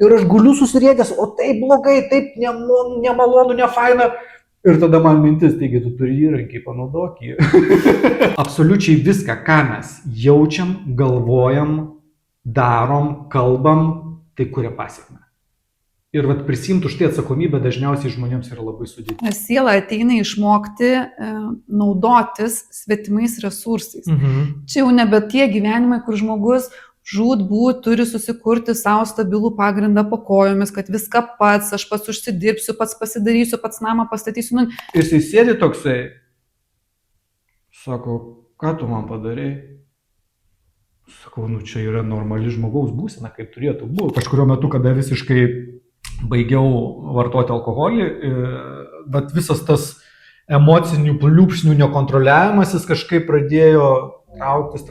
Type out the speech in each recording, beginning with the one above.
ir aš guliu susirėdęs, o taip blogai, taip nemalonu, nefaina. Ir tada man mintis, taigi tu turi įrankį, panaudok jį. Absoliučiai viską, ką mes jaučiam, galvojam, darom, kalbam, tai kuria pasiekmę. Ir prisimti už tai atsakomybę dažniausiai žmonėms yra labai sudėtinga. Nes siela ateina išmokti naudotis svetimais resursais. Čia jau nebe tie gyvenimai, kur žmogus žūtbūt turi susikurti savo stabilų pagrindą po kojomis, kad viską pats, aš pats užsidirbsiu, pats pasidarysiu, pats namą pastatysiu. Ir jisai sėdi toksai, sako, ką tu man padarei? Sakau, čia yra normali žmogaus būsena, kaip turėtų būti. Kažkurio metu, kada visiškai baigiau vartoti alkoholį, bet visas tas emocinių pliūpsnių nekontroliavimas, jis kažkaip pradėjo trauktis.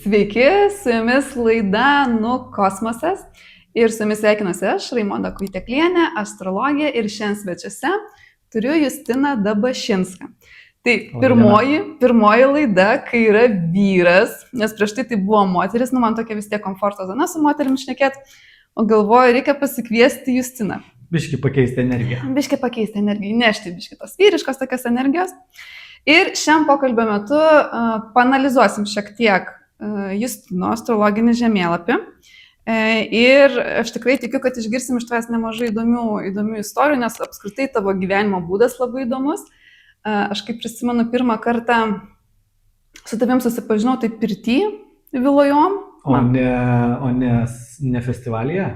Sveiki, su jumis laida Kosmosas ir su jumis sveikinuosi aš, Raimonda Kuiteklienė, astrologė, ir šiandien svečiuose turiu Justiną Dabašinską. Tai pirmoji laida, kai yra vyras, nes prieš tai buvo moteris, man tokia vis tiek komforto zona su moterim šnekėt, o galvoju, reikia pasikviesti Justiną. Biški pakeisti energiją. Nešti biški tos vyriškos tokios energijos. Ir šiam pokalbio metu paanalizuosim šiek tiek Justino astrologinį žemėlapį. Ir aš tikrai tikiu, kad išgirsim iš tavęs nemažai įdomių istorijų, nes apskritai tavo gyvenimo būdas labai įdomus. Aš kaip prisimenu, pirmą kartą su tavim susipažinau, tai pirty Vilojom. O ne festivalyje?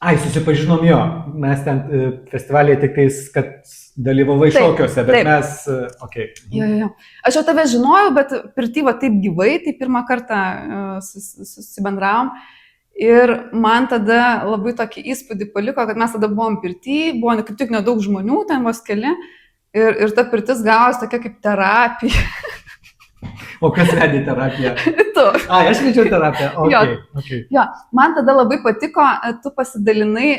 Ai, susipažinom jo. Mes ten festivalyje tik tais, kad dalyvavai šokiuose, bet taip. Mes... Okay. Jo. Aš jau tave žinojau, bet pirty taip gyvai, tai pirmą kartą susibendravom. Ir man tada labai tokį įspūdį paliko, kad mes tada buvom pirty, buvo kaip tik nedaug žmonių, ten vos keli. Ir ta pirtis gavosi tokia kaip terapija. O kas vedė terapiją? Tu. Aš vedžiau terapiją. Okay. Jo, man tada labai patiko, tu pasidalinai,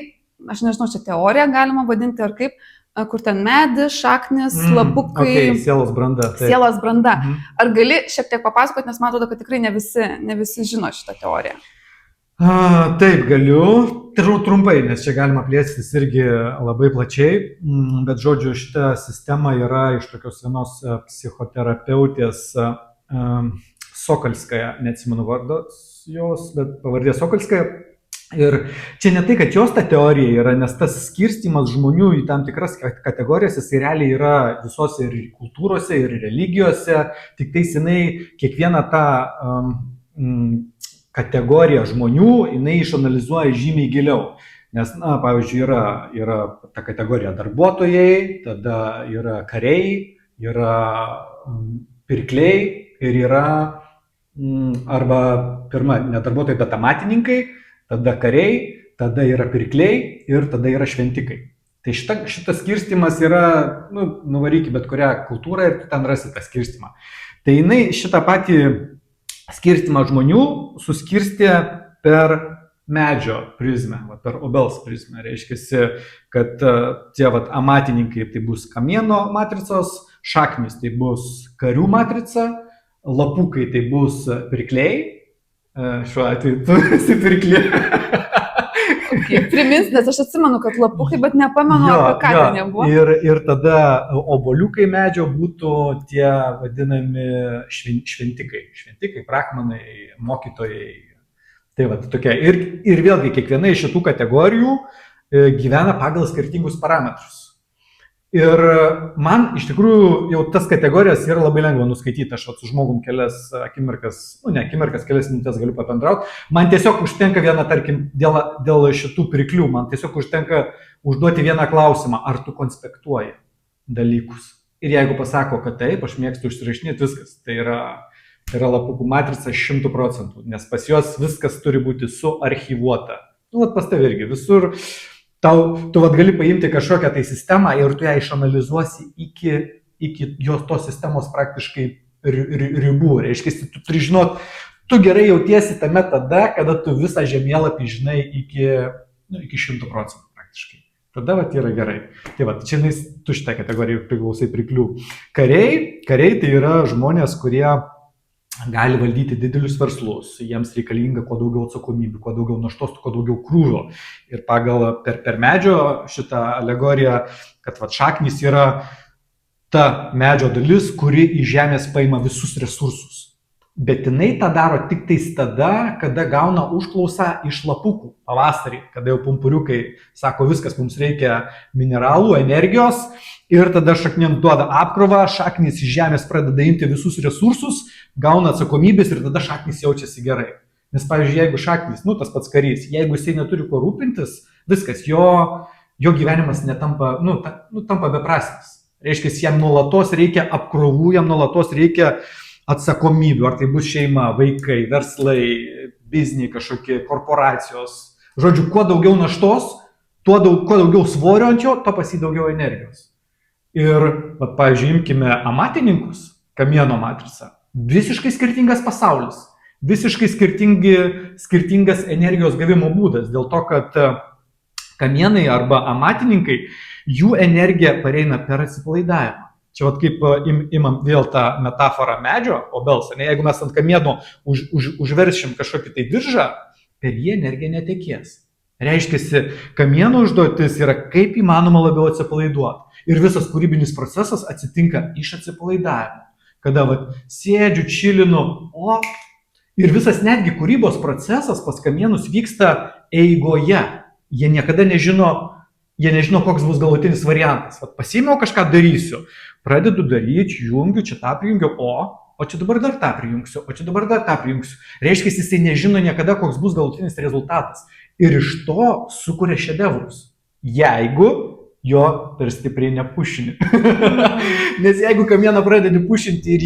aš nežinau, čia teoriją galima vadinti ar kaip, kur ten medis, šaknis, lapukai. Sielos branda. Taip. Sielos branda. Ar gali šiek tiek papasakoti, nes man atrodo, kad tikrai ne visi žino šitą teoriją. Taip, galiu. Trumpai, nes čia galima plėstis irgi labai plačiai, bet žodžiu, šita sistema yra iš tokios vienos psichoterapeutės Sokolskaja, neatsimenu vardas jos, bet pavardė Sokolskaja. Ir čia ne tai, kad jos ta teorija yra, nes tas skirstymas žmonių į tam tikras kategorijas, jis realiai yra visose ir kultūrose, ir religijose, tik tai jinai kiekvieną tą kategoriją žmonių, jinai išanalizuoja žymiai giliau. Nes, pavyzdžiui, yra ta kategorija darbuotojai, tada yra kariai, yra pirkliai ir yra arba pirma, ne darbuotojai, bet amatininkai, tada kariai, tada yra pirkliai ir tada yra šventikai. Tai šitas skirstymas yra, nuvaryki bet kurią kultūrą ir ten rasi tą skirstimą. Tai jinai šitą patį skirstimą žmonių suskirstė per medžio prizmę, per obels prizmę. Reiškia, kad tie amatininkai tai bus kamieno matricos, šaknis tai bus karių matrica, lapukai tai bus pirkliai. Šiuo atveju tu esi pirkliai. Okay, primins, nes aš atsimenu, kad lapukai, bet nepamenu, apie ką ten nebuvo. Ir tada oboliukai medžio būtų tie vadinami šventikai. Šventikai, brahmanai, mokytojai. Tai tokia. Ir vėlgi, kiekviena iš šitų kategorijų gyvena pagal skirtingus parametrus. Ir man iš tikrųjų jau tas kategorijas yra labai lengva nuskaityti. Aš su žmogum kelias akimirkas, kelias minutės galiu pabendrauti. Man tiesiog užtenka vieną, tarkim, dėl šitų pirklių, man tiesiog užtenka užduoti vieną klausimą, ar tu konspektuoji dalykus. Ir jeigu pasako, kad taip, aš mėgstu užsirašinėti, viskas. Tai yra lapukų matrica 100%, nes pas juos viskas turi būti suarchyvuota. Pas tave irgi visur. Tu gali paimti kažkokią tai sistemą ir tu ją išanalizuosi iki jos tos sistemos praktiškai ribų. Reiškia, tu turi žinot, tu gerai jautiesi tame tada, kada tu visą žemėlapį žinai iki 100% praktiškai. Tada vat yra gerai. Tai vat, čia tu šitą kategoriją priklausai priklių. Kariai tai yra žmonės, kurie gali valdyti didelius verslus, jiems reikalinga kuo daugiau atsakomybių, kuo daugiau naštos, kuo daugiau krūvio. Ir pagal per medžio šitą alegoriją, kad vat, šaknys yra ta medžio dalis, kuri iš žemės paima visus resursus. Bet jinai tą daro tik tais tada, kada gauna užklausą iš lapukų pavasarį, kada jau pumpuriukai sako viskas, mums reikia mineralų, energijos ir tada šaknim duoda apkrovą, šaknys iš žemės pradeda imti visus resursus, gauna atsakomybės ir tada šaknys jaučiasi gerai. Nes, pavyzdžiui, jeigu šaknys, tas pats karys, jeigu jisai neturi kuo rūpintis, viskas, jo gyvenimas netampa, tampa beprasmis. Reiškia, jam nuolatos reikia apkrovų, jam nuolatos reikia atsakomybių, ar tai bus šeima, vaikai, verslai, bizniai kažkokie, korporacijos. Žodžiu, kuo daugiau naštos, kuo daugiau svorio ant jo, to pas jį daugiau energijos. Ir, pavyzdžiui, imkime amatininkus, kamieno matricą. Visiškai skirtingas pasaulis, visiškai skirtingas energijos gavimo būdas, dėl to, kad kamienai arba amatininkai, jų energija pareina per atsipalaidavimą. Čia kaip imam vėl tą metaforą medžio, obels, jeigu mes ant kamieno užveršim kažkokį tai diržą, per jį energija netekės. Reiškia, kamieno užduotis yra kaip įmanoma labiau atsipalaiduoti. Ir visas kūrybinis procesas atsitinka iš atsipalaidavimo. Kada sėdžiu, čilinu, ir visas netgi kūrybos procesas pas kamienus vyksta eigoje. Jie niekada nežino, koks bus galutinis variantas. Pasiėmiau kažką darysiu, pradedu daryti, jungiu, čia tą prijungiu, o čia dabar dar tą prijungsiu, o čia dabar dar tą prijungsiu. Reiškia, jisai nežino niekada, koks bus galutinis rezultatas. Ir iš to sukuria šedevrus. Jeigu jo per stipriai nepušini. Nes jeigu kamieną pradedi pušinti ir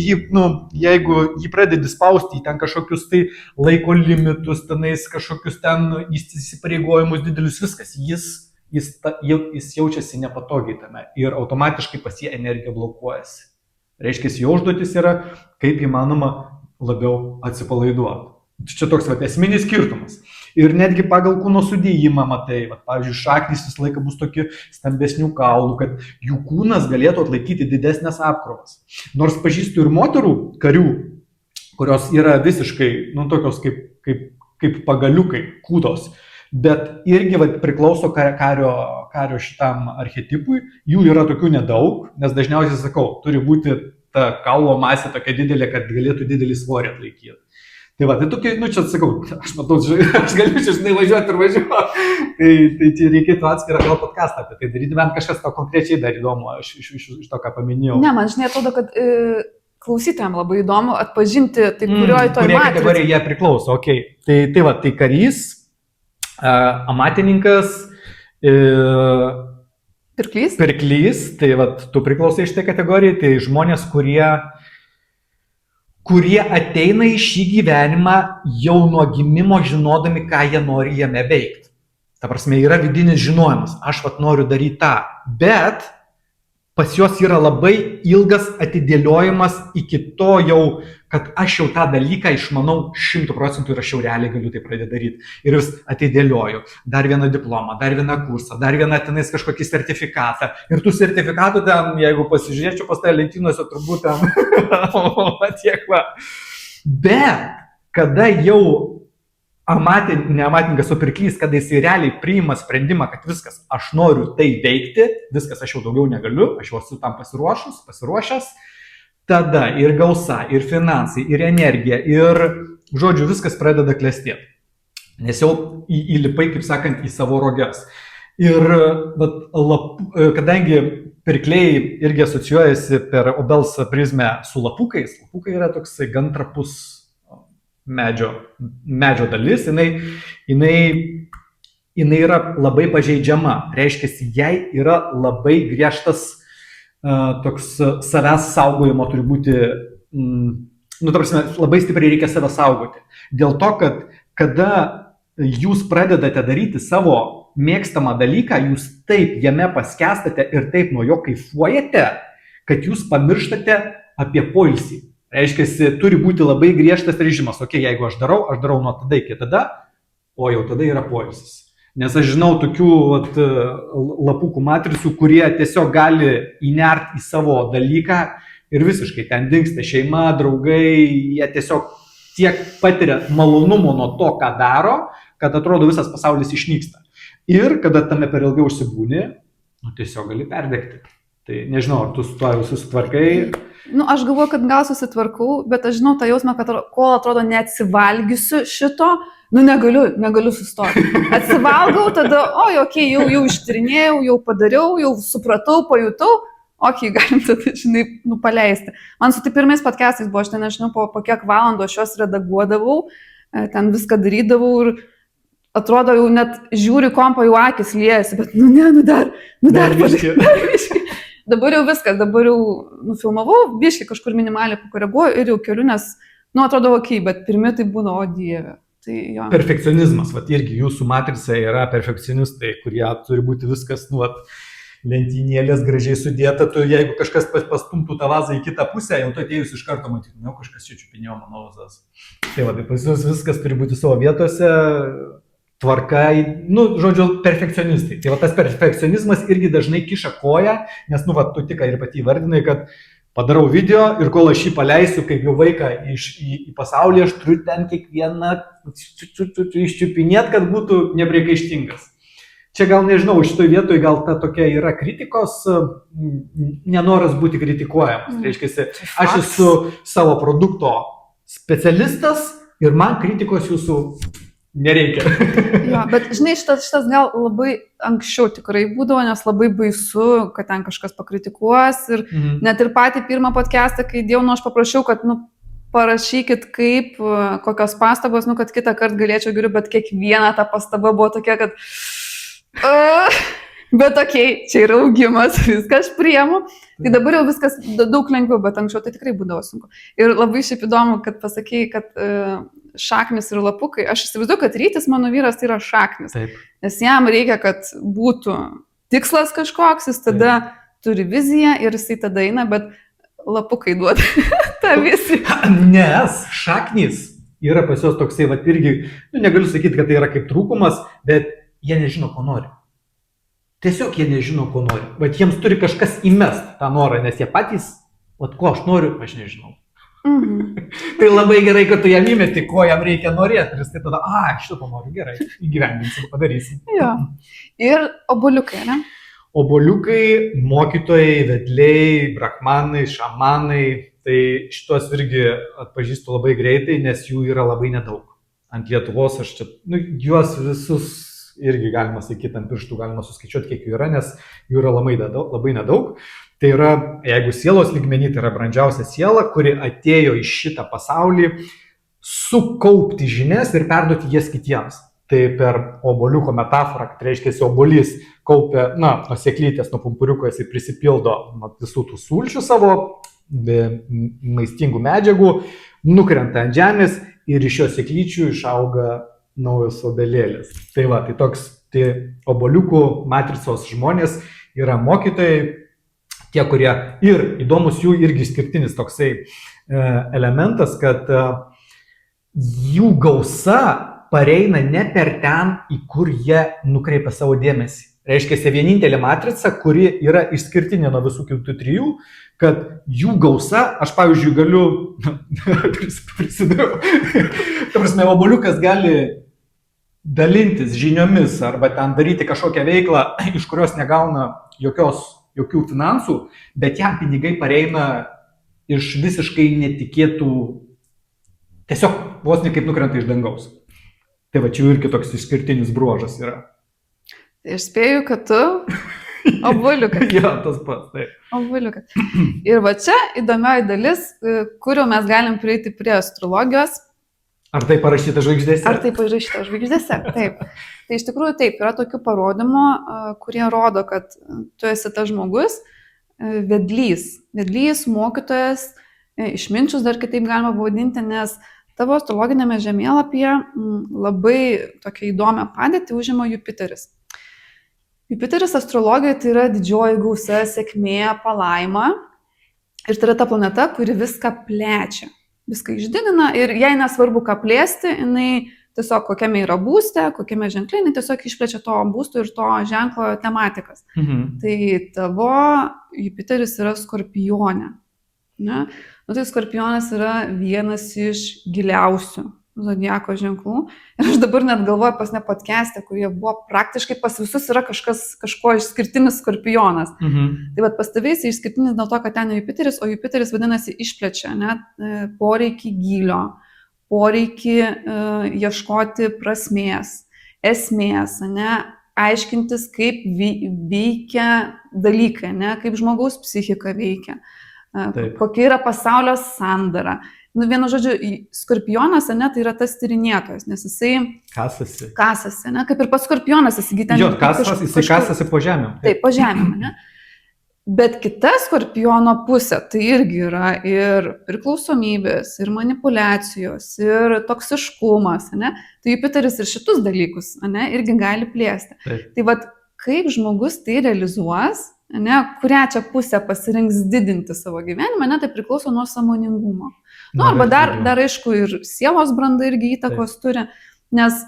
jeigu jį pradedi spausti į ten kažkokius tai laiko limitus, tenais kažkokius ten įsipareigojimus didelius, viskas, jis jaučiasi nepatogiai tame ir automatiškai pas jį energija blokuojasi. Reiškia, jo užduotis yra kaip įmanoma labiau atsipalaiduoti. Čia toks esminis skirtumas. Ir netgi pagal kūno sudėjimą matai, pavyzdžiui, šaknys visą laiką bus tokie stambesnių kaulų, kad jų kūnas galėtų atlaikyti didesnės apkrovas. Nors pažįstu ir moterų karių, kurios yra visiškai, tokios kaip pagaliukai, kūdos. Bet irgi priklauso kario šitam archetipui, jų yra tokių nedaug, nes dažniausiai sakau, turi būti ta kaulo masė tokia didelė, kad galėtų didelį svorį atlaikyti. Tai tokie, čia sakau, aš matau, aš galiu čia važiuoti ir važiuoti, tai čia reikėtų atskirą gal podcastą apie tai daryti, bent kažkas to konkrečiai dar įdomu iš to, ką paminėjau. Ne, man atrodo, kad klausytojams labai įdomu atpažinti, tai kurioje toje kurie kategorijoje jie priklauso, okei. Tai karys, amatininkas, pirklys, tai tu priklausai iš tai kategorijai, tai žmonės, kurie ateina į šį gyvenimą jau nuo gimimo žinodami, ką jie nori jame veikti. Ta prasme, yra vidinis žinojimas, aš noriu daryti tą, bet pas juos yra labai ilgas atidėliojimas iki to jau, kad aš jau tą dalyką išmanau 100% ir aš jau realiai galiu tai pradėti daryti. Ir vis atidėlioju. Dar vieną diplomą, dar vieną kursą, dar vieną tenais kažkokį sertifikatą. Ir tų sertifikatų ten, jeigu pasižiūrėčiau pas tai lentynuose, turbūt ten tiek va. Bet kada jau ne amatininkas, o pirklys, kada jis realiai priima sprendimą, kad viskas, aš noriu tai veikti, viskas, aš jau daugiau negaliu, aš jau esu tam pasiruošęs, tada ir gausa, ir finansai, ir energija, ir, žodžiu, viskas pradeda klestėti. Nes jau įlipai, kaip sakant, į savo roges. Ir kadangi pirkliai irgi asocijuojasi per obels prizmę su lapukais, lapukai yra toksai gan trapus medžio dalis, jinai yra labai pažeidžiama. Reiškia, jai yra labai griežtas toks savęs saugojimo turi būti, labai stipriai reikia save saugoti. Dėl to, kad kada jūs pradedate daryti savo mėgstamą dalyką, jūs taip jame paskęstate ir taip nuo jo kaifuojate, kad jūs pamirštate apie poilsį. Reiškia, turi būti labai griežtas režimas. Jeigu aš darau nuo tada iki tada, o jau tada yra poilsis. Nes aš žinau tokių lapukų matricų, kurie tiesiog gali įnert į savo dalyką ir visiškai ten dingsta šeima, draugai, jie tiesiog tiek patiria malonumo nuo to, ką daro, kad atrodo visas pasaulis išnyksta. Ir kada tame per ilgai užsibūni, tiesiog gali perdegti. Tai nežinau, ar tu su tuo susitvarkai? Aš galvoju, kad gal susitvarkau, bet aš žinau tą jausmą, kad kol atrodo neatsivalgysiu šito, negaliu sustoti. Atsivalgau, tada, okei, jau ištyrinėjau, jau padariau, jau supratau, pajutau, galim tada, paleisti. Man su tai pirmais podcastais buvo, aš ten nežinau, po kiek valandų aš juos redaguodavau, ten viską darydavau ir atrodo jau net žiūri kompą, jau akis liejasi, bet dar biškį. Dabar jau viskas, dabar jau nufilmavau, biškį kažkur minimaliai pakoreguoju ir jau keliu, nes, atrodo okei, bet pirmi tai būna, Dieve. Tai jo. Perfekcionizmas, irgi jūsų matrice yra perfekcionistai, kurie turi būti viskas, lentynėlės gražiai sudėta, jeigu kažkas pastumtų tą vazą į kitą pusę, jau tu atėjus iš karto matyti, kažkas čia čiupinėjo mano vazas. Tai pas jūs viskas turi būti savo vietose, tvarka, žodžiu, perfekcionistai. Tai tas perfekcionizmas irgi dažnai kiša koją, nes, tu tik ir pati įvardinai, kad padarau video ir kol aš jį paleisiu kaip jau vaiką į pasaulį, aš turiu ten kiekvieną iščiupinėt, kad būtų nepriekaištingas. Čia gal nežinau, šitoj vietoj gal ta tokia yra kritikos, nenoras būti kritikuojamas. Reiškia, aš esu savo produkto specialistas ir man kritikos jūsų nereikia. Jo, bet žinai, šitas gal labai anksčiau tikrai būdavo, nes labai baisu, kad ten kažkas pakritikuos ir net ir patį pirmą podcastą, kai dėjau, aš paprašiau, kad parašykit kaip, kokios pastabos, kad kitą kartą galėčiau geriau, bet kiekviena ta pastaba buvo tokia, kad bet čia yra augimas, viską aš priemu. Tai dabar jau viskas daug lengviau, bet anksčiau tai tikrai būdavo sunku. Ir labai šiaip įdomu, kad pasakėjai, kad šaknis ir lapukai. Aš įsivaizduoju, kad Rytis, mano vyras, tai yra šaknis. Taip. Nes jam reikia, kad būtų tikslas kažkoks, jis tada turi viziją ir jisai tada eina, bet lapukai duoda tą viziją. Nes šaknis yra pas juos toksai, irgi, negaliu sakyti, kad tai yra kaip trūkumas, bet jie nežino, ko nori. Tiesiog jie nežino, ko nori. Bet jiems turi kažkas įmest tą norą, nes jie patys, ko aš noriu, aš nežinau. Tai labai gerai, kad tu jam įmeti, ko jam reikia norėti. Ir jis tai tada, šitą noriu, gerai, įgyvendinsim, padarysim. Jo. Ir obuoliukai, ne? Obuoliukai, mokytojai, vedliai, brahmanai, šamanai, tai šitos irgi atpažįstu labai greitai, nes jų yra labai nedaug. Ant Lietuvos aš čia, juos visus irgi galima sakyti, ant pirštų galima suskaičiuoti, kiek jų yra, nes jų yra labai nedaug. Tai yra, jeigu sielos lygmenį, tai yra brandžiausia siela, kuri atėjo į šitą pasaulį sukaupti žinias ir perduoti jas kitiems. Tai per obuoliuko metaforą, kad reiškia, obuolys kaupia, nuo sėklytės, nuo pumpuriuko jis prisipildo visų tų sulčių savo maistingų medžiagų, nukrenta ant žemės ir iš jo sėklyčių išauga naujos obelėlės. Tai tai obuoliukų matricos žmonės yra mokytojai, tie, kurie ir įdomus jų irgi skirtinis toksai elementas, kad jų gausa pareina ne per ten, į kur jie nukreipia savo dėmesį. Reiškia, vienintelė matrica, kuri yra išskirtinė nuo visų kitų trijų, kad jų gausa, aš pavyzdžiui galiu, prisidėjau, ta prasme, obuoliukas gali dalintis žiniomis arba ten daryti kažkokią veiklą, iš kurios negauna jokių finansų, bet jam pinigai pareina iš visiškai netikėtų, tiesiog vos ne kaip nukrenta iš dangaus. Tai čia irgi toks išskirtinis bruožas yra. Tai aš spėju, kad tu obuoliukas. Jo, tas pats, taip. Obuoliukas. Ir čia įdomioji dalis, kuriuo mes galim prieiti prie astrologijos. Ar tai parašyta žvaigždėse? Ar tai parašyta žvaigždėse, taip. Tai iš tikrųjų taip, yra tokių parodymų, kurie rodo, kad tu esi tas žmogus, vedlys, mokytojas, išminčius dar kitaip galima pavadinti, nes tavo astrologinėme žemėlapyje labai tokia įdomią padėtį užima Jupiteris. Jupiteris astrologijoje tai yra didžioji gausa, sėkmė, palaima ir tai yra ta planeta, kuri viską plečia. Viską išdidina ir jai nesvarbu ką plėsti, jinai tiesiog kokiame yra būste, kokiame ženklė, jinai tiesiog išplečia to būsto ir to ženklo tematikas. Tai tavo Jupiteris yra Skorpione. Ne? Nu, tai Skorpionas yra vienas iš giliausių zodiako ženklų. Ir aš dabar net galvoju pas ne podcast'e, kurie buvo praktiškai pas visus yra kažko išskirtinis Skorpionas. Tai vat pas tavais išskirtinis dėl to, kad ten Jupiteris, o Jupiteris vadinasi išplečia, ne, poreikį gylio, poreikį ieškoti prasmės, esmės, ne, aiškintis, kaip veikia dalykai, ne, kaip žmogaus psichika veikia, kokia yra pasaulio sandara. Nu, vienu žodžiu, Skorpionas, ne, tai yra tas tyrinėtojas, nes jisai kasasi, ne, kaip ir pats Skorpionas, jisai ten... Jo, jisai kasasi po žemėm. Taip, po žemėm, ne. Bet kita Skorpiono pusė, tai irgi yra ir priklausomybės, ir manipulacijos, ir toksiškumas, ne. Tai Jupiteris ir šitus dalykus, ne, irgi gali plėsti. Taip. Tai vat, kaip žmogus tai realizuos, ne, kurią čia pusę pasirinks didinti savo gyvenimą, ne, tai priklauso nuo sąmoningumo. Nu, arba dar aišku, ir sielos branda irgi įtakos turi, nes,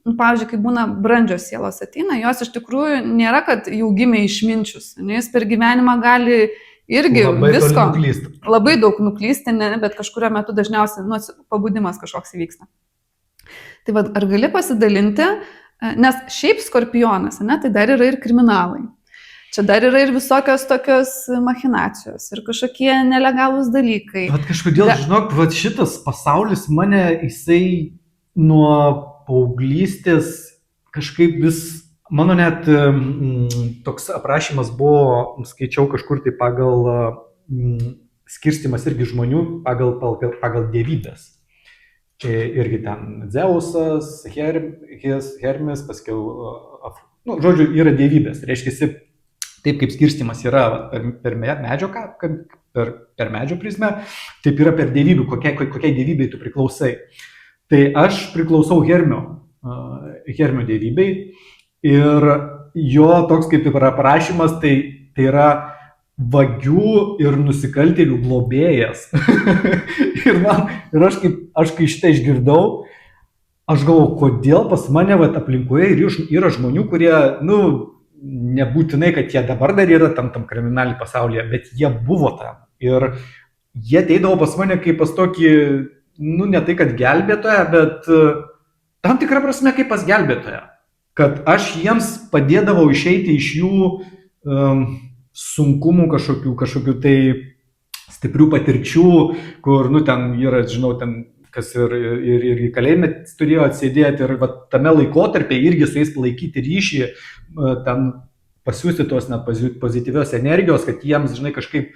pavyzdžiui, kai būna brandžios sielos ateina, jos iš tikrųjų nėra, kad jau gimė išminčius, ne, jis per gyvenimą gali irgi labai daug nuklysti, ne, bet kažkurio metu dažniausiai pabudimas kažkoks įvyksta. Tai vad, ar gali pasidalinti, nes šiaip Skorpionas, ne, tai dar yra ir kriminalai. Čia dar yra ir visokios tokios machinacijos ir kažkokie nelegalūs dalykai. Bet kažkodėl, žinok, šitas pasaulis mane, jisai nuo paauglystės kažkaip vis, mano net toks aprašymas buvo, skaičiau kažkur tai pagal skirstimas irgi žmonių, pagal dievybės. Irgi ten Dzeusas, Hermis, paskiau, nu, žodžiu, yra dievybės. Reiškia, taip kaip skirstimas yra per medžio prizmę, taip yra per dievybių, kokiai dievybei tu priklausai. Tai aš priklausau Hermio dievybei ir jo toks kaip yra aprašymas, tai yra vagių ir nusikaltėlių globėjas. ir aš kai šitą išgirdau, aš galvoju, kodėl pas mane aplinkoje yra žmonių, kurie, nu, nebūtinai, kad jie dabar dar yra tam kriminalį pasaulyje, bet jie buvo tam. Ir jie ateidavo pas mane kaip pas tokį, nu, ne tai, kad gelbėtoją, bet tam tikrą prasme kaip pas gelbėtoją. Kad aš jiems padėdavau išeiti iš jų sunkumų kažkokių tai stiprių patirčių, kur, nu, ten yra, žinau, ten kas ir kalėjime turėjo atsėdėti ir tame laikotarpyje irgi su jais palaikyti ryšį, ten pasiūsti tos net pozityvios energijos, kad jiems, žinai, kažkaip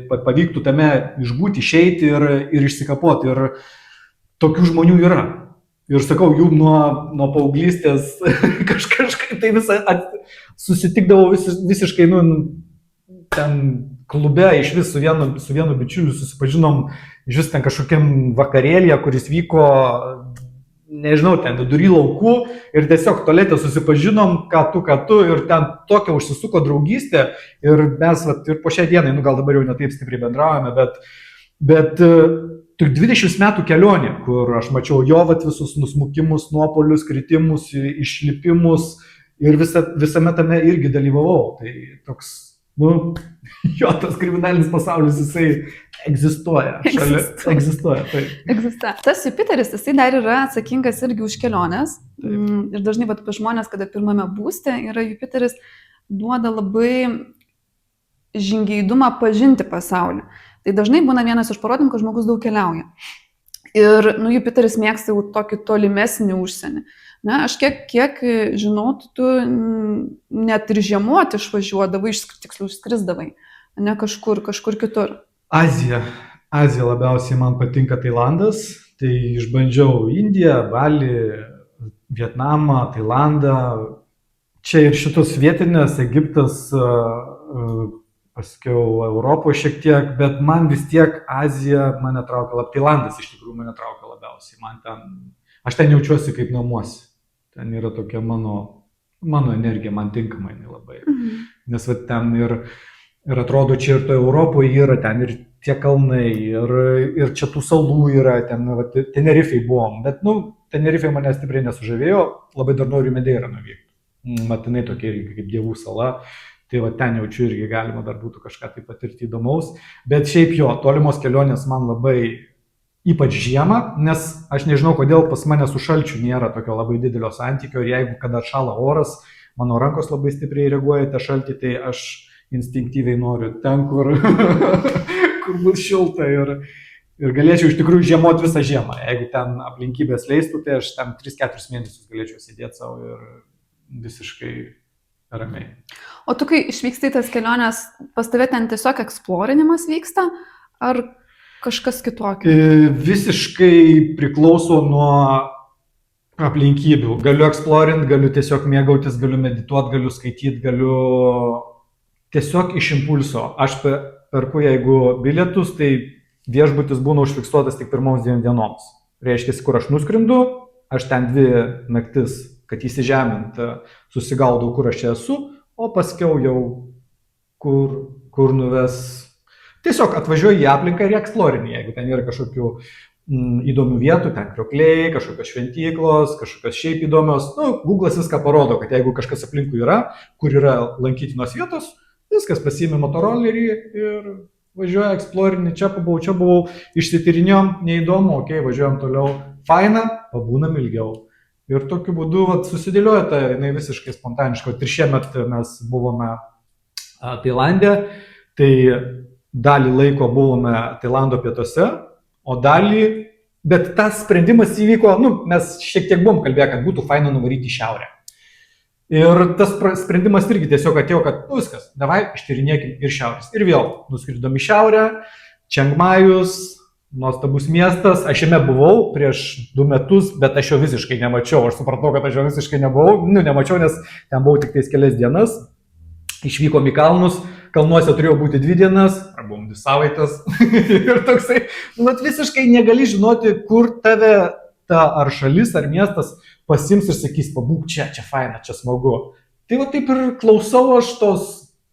pavyktų tame išbūti, išeiti ir išsikapoti. Ir tokių žmonių yra. Ir sakau, jų nuo paauglystės kažkaip tai visą susitikdavau visiškai, nu, ten klube iš vis su vienu bičiuliu susipažinom iš vis ten kažkokiam vakarėlyje, kuris vyko, nežinau, ten vidury laukų ir tiesiog tualete susipažinom, ką tu ir ten tokia užsisuko draugystė ir mes ir po šią dieną, nu gal dabar jau ne taip stipriai bendraujame, bet tik 20 metų kelionė, kur aš mačiau jo visus nusmukimus, nuopolius, kritimus, išlipimus ir visame tame irgi dalyvavau. Tai toks, nu, jo, tas kriminalinis pasaulis, jisai egzistuoja. Egzistuoja, taip. Egzistuoja. Tas Jupiteris, jisai dar yra atsakingas irgi už keliones. Taip. Ir dažnai, bet žmonės, kada pirmame būste yra Jupiteris, duoda labai žingeidumą pažinti pasaulį. Tai dažnai būna vienas iš parodymų, kad žmogus daug keliauja. Ir, nu, Jupiteris mėgsta jau tokį tolimesnį užsienį. Na, aš kiek žinau, tu net ir žiemoti išvažiuodavai, tiksliau skrisdavai, ne kažkur kitur. Azija labiausiai man patinka Tailandas, tai išbandžiau Indiją, Balį, Vietnamą, Tailandą, čia ir šitos vietinės, Egiptas, paskiau Europoje šiek tiek, bet man vis tiek Azija mane traukia, Tailandas iš tikrųjų mane traukia labiausiai, aš ten jaučiuosi kaip namuose. Ten yra tokia mano energija, man tinkama jinai labai. Nes ten ir atrodo, čia ir to Europoje yra, ten ir tie kalnai, ir čia tų salų yra, ten Tenerifei buvom. Bet, nu, Tenerifė mane stipriai nesužavėjo, labai dar noriu Madeirą nuvykti. Matinai tokia irgi kaip dievų sala, tai va ten jaučiu irgi galima dar būtų kažką tai patirti įdomaus, bet šiaip jo, tolimos kelionės man labai, ypač žiemą, nes aš nežinau, kodėl pas mane su šalčiu nėra tokio labai didelio santykio ir jeigu kada šala oras, mano rankos labai stipriai reaguoja į tą šaltį, tai aš instinktyviai noriu ten, kur, kur bus šilta ir galėčiau iš tikrųjų žiemoti visą žiemą. Jeigu ten aplinkybės leistų, tai aš ten 3-4 mėnesius galėčiau sėdėti savo ir visiškai ramiai. O tu, kai išvyksti į tas keliones, pas tave ten tiesiog eksplorinimas vyksta, ar kažkas kitokio? Visiškai priklauso nuo aplinkybių. Galiu eksplorint, galiu tiesiog mėgautis, galiu medituoti, galiu skaityti, galiu tiesiog iš impulso. Aš perku, jeigu bilietus, tai viešbutis būna užfiksuotas tik pirmoms 2 dienoms. Reiškia, kur aš nuskrindu, aš ten 2 naktis, kad įsižemint, susigaudau, kur aš čia esu, o paskiau jau kur nuves. Tiesiog atvažiuoju į aplinką ir į eksplorinį, jeigu ten yra kažkokių įdomių vietų, ten kriokliai, kažkokios šventyklos, kažkokios šiaip įdomios. Google'as viską parodo, kad jeigu kažkas aplinkui yra, kur yra lankytinos vietos, viskas pasiėmė motorolerį ir važiuoja eksplorinį, čia buvau, išsityrinėjom, neįdomu, okei, važiuojam toliau, faina, pabūnam ilgiau. Ir tokiu būdu susidėlioja tai jinai visiškai spontaniškai. Ir šiemet mes buvome Tailande, tai dalį laiko buvome Tailando pietuose, o dalį, bet tas sprendimas įvyko, mes šiek tiek buvom kalbėję, kad būtų faina nuvaryti į šiaurę. Ir tas sprendimas irgi tiesiog atėjo, kad viskas, davai ištyrinėkim ir šiaurės. Ir vėl nuskridom į šiaurę, Čiangmajus, nuostabus miestas, aš jame buvau prieš 2 metus, bet aš jo visiškai nemačiau, aš supratau, kad aš jo visiškai nemačiau, nes ten buvau tik tais kelias dienas, išvykom į kalnus, kalnuose turėjo būti 2 dienas, buvom 2 savaitės ir toksai, visiškai negali žinoti, kur tave ta ar šalis, ar miestas pasims ir sakys, pabūk čia faina, čia smagu. Tai va taip ir klausau aš tos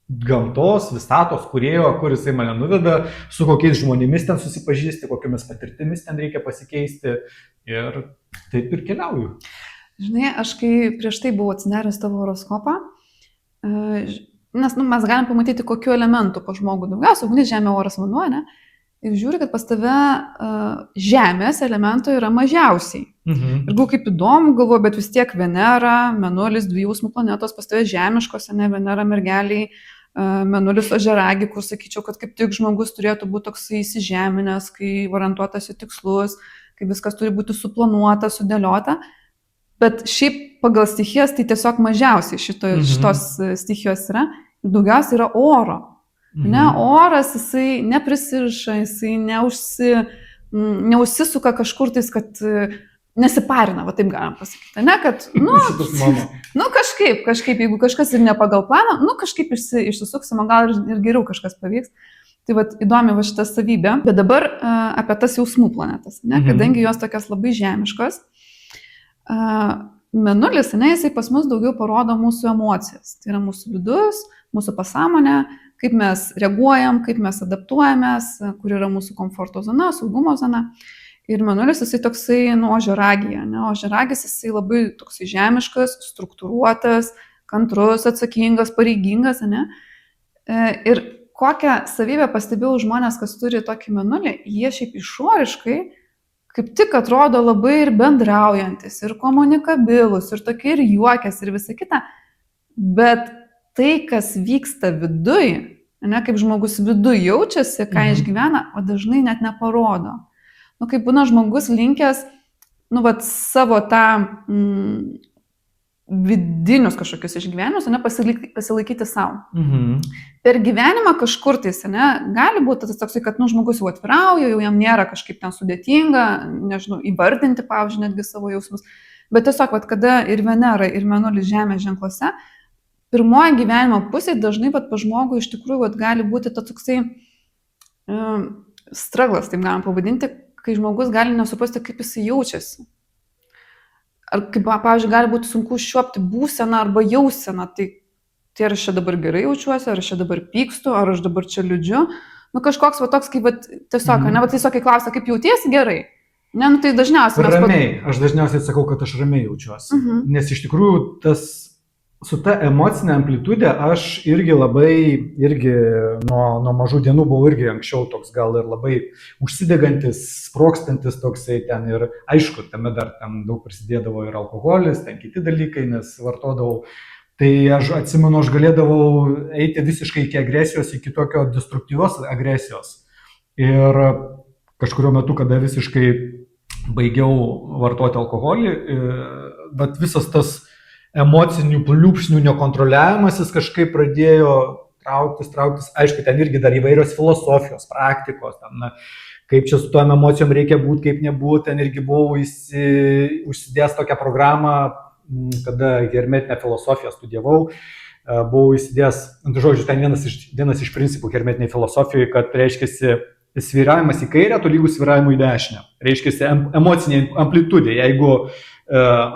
gamtos, visatos kūrėjo, kur jisai mane nuveda, su kokiais žmonėmis ten susipažįsti, kokiamis patirtimis ten reikia pasikeisti ir taip ir keliauju. Žinai, aš kai prieš tai buvau atsidaręs tavo horoskopą, nes mes galim pamatyti, kokiu elementu po žmogų daugiausia, ugnis, žemė, oras, vanduo, ne? Ir žiūri, kad pas tave žemės elementų yra mažiausiai. Ir galvoju, kaip įdomu, galvoju, bet vis tiek Venera, Mėnulis, 2 jausmų planetos, pas tave žemiškos, ne, Venera, mergeliai, Mėnulis, ožiaragi, kur sakyčiau, kad kaip tik žmogus turėtų būti toks įsižeminęs, kai orientuotas į tikslus, kai viskas turi būti suplanuota, sudėliota. Bet šiaip pagal stichijas tai tiesiog mažiausiai šitos stichijos yra. Ir daugiausiai yra oro. Ne, oras, jisai neprisiriša, jisai neužsisuka kažkur tais, kad nesiparina, va taip galim pasakyti. Ne, kad, kažkaip, jeigu kažkas ir ne pagal planą, kažkaip išsisuksime, gal ir geriau kažkas pavyks. Tai va įdomi va šita savybė. Bet dabar apie tas jausmų planetas, ne, kadangi jos tokios labai žemiškos. Mėnulis, ne, jisai pas mus daugiau parodo mūsų emocijas. Tai yra mūsų vidus, mūsų pasąmonė, kaip mes reaguojam, kaip mes adaptuojamės, kur yra mūsų komforto zona, saugumo zona. Ir Mėnulis jisai toksai, ožiaragija, ne, ožiaragis jisai labai toksai žemiškas, struktūruotas, kantrus, atsakingas, pareigingas, ne. Ir kokią savybę pastebėjau žmonės, kas turi tokį Mėnulį, jie šiaip išoriškai kaip tik atrodo labai ir bendraujantis, ir komunikabilus, ir tokie ir juokias, ir visa kita. Bet tai, kas vyksta viduj, ne, kaip žmogus viduj jaučiasi, ką išgyvena, o dažnai net neparodo. Kaip būna žmogus linkęs, savo tą vidinius kažkokius išgyvenimus, ne, pasilaikyti savo. Per gyvenimą kažkur tais, ne, gali būti tas toksai, kad žmogus jau atvirauja, jau jam nėra kažkaip ten sudėtinga, nežinau, įvardinti, pavyzdžiui, netgi savo jausmus. Bet tiesiog, kada ir Venera, ir Mėnulis žemės ženkluose, pirmoje gyvenimo pusėje dažnai pa žmogui iš tikrųjų gali būti toksai straglas, taip galim pavadinti, kai žmogus gali nesuprasti, kaip jisai jaučiasi. Ar kaip, pavyzdžiui, gali būti sunku užčiuopti būseną arba jauseną, tai ar aš čia dabar gerai jaučiuosi, ar aš čia dabar pykstu, ar aš dabar čia liūdžiu. Kažkoks va toks, kaip tiesiog, ne, tiesiog kai klausia, kaip jautiesi gerai. Ne, nu tai dažniausiai mes... Ramiai, aš dažniausiai sakau, kad aš ramiai jaučiuosi. Nes iš tikrųjų su ta emocinė amplitudė aš irgi nuo mažų dienų buvau irgi anksčiau toks gal ir labai užsidegantis, sprokstantis toksai ten ir aišku, tame dar ten daug prisidėdavo ir alkoholis, ten kiti dalykai, nes vartodavau. Tai aš atsimenu, aš galėdavau eiti visiškai iki agresijos, iki tokio destruktyvios agresijos. Ir kažkurio metu, kada visiškai baigiau vartoti alkoholį, bet visas tas emocinių pliūpsnių nekontroliavimas, jis kažkaip pradėjo trauktis. Aišku, ten irgi dar įvairios filosofijos, praktikos, ten, kaip čia su tom emocijom reikia būti, kaip nebūti. Ten irgi buvau užsidėjęs tokią programą, kada hermetinę filosofiją studijavau, buvau įsidėjęs, žodžiu, ten vienas iš principų hermetiniai filosofijoje, kad reiškiasi sviravimas į kairę, tolygus sviravimui į dešinę. Reiškiasi emocinė amplitudė. Jeigu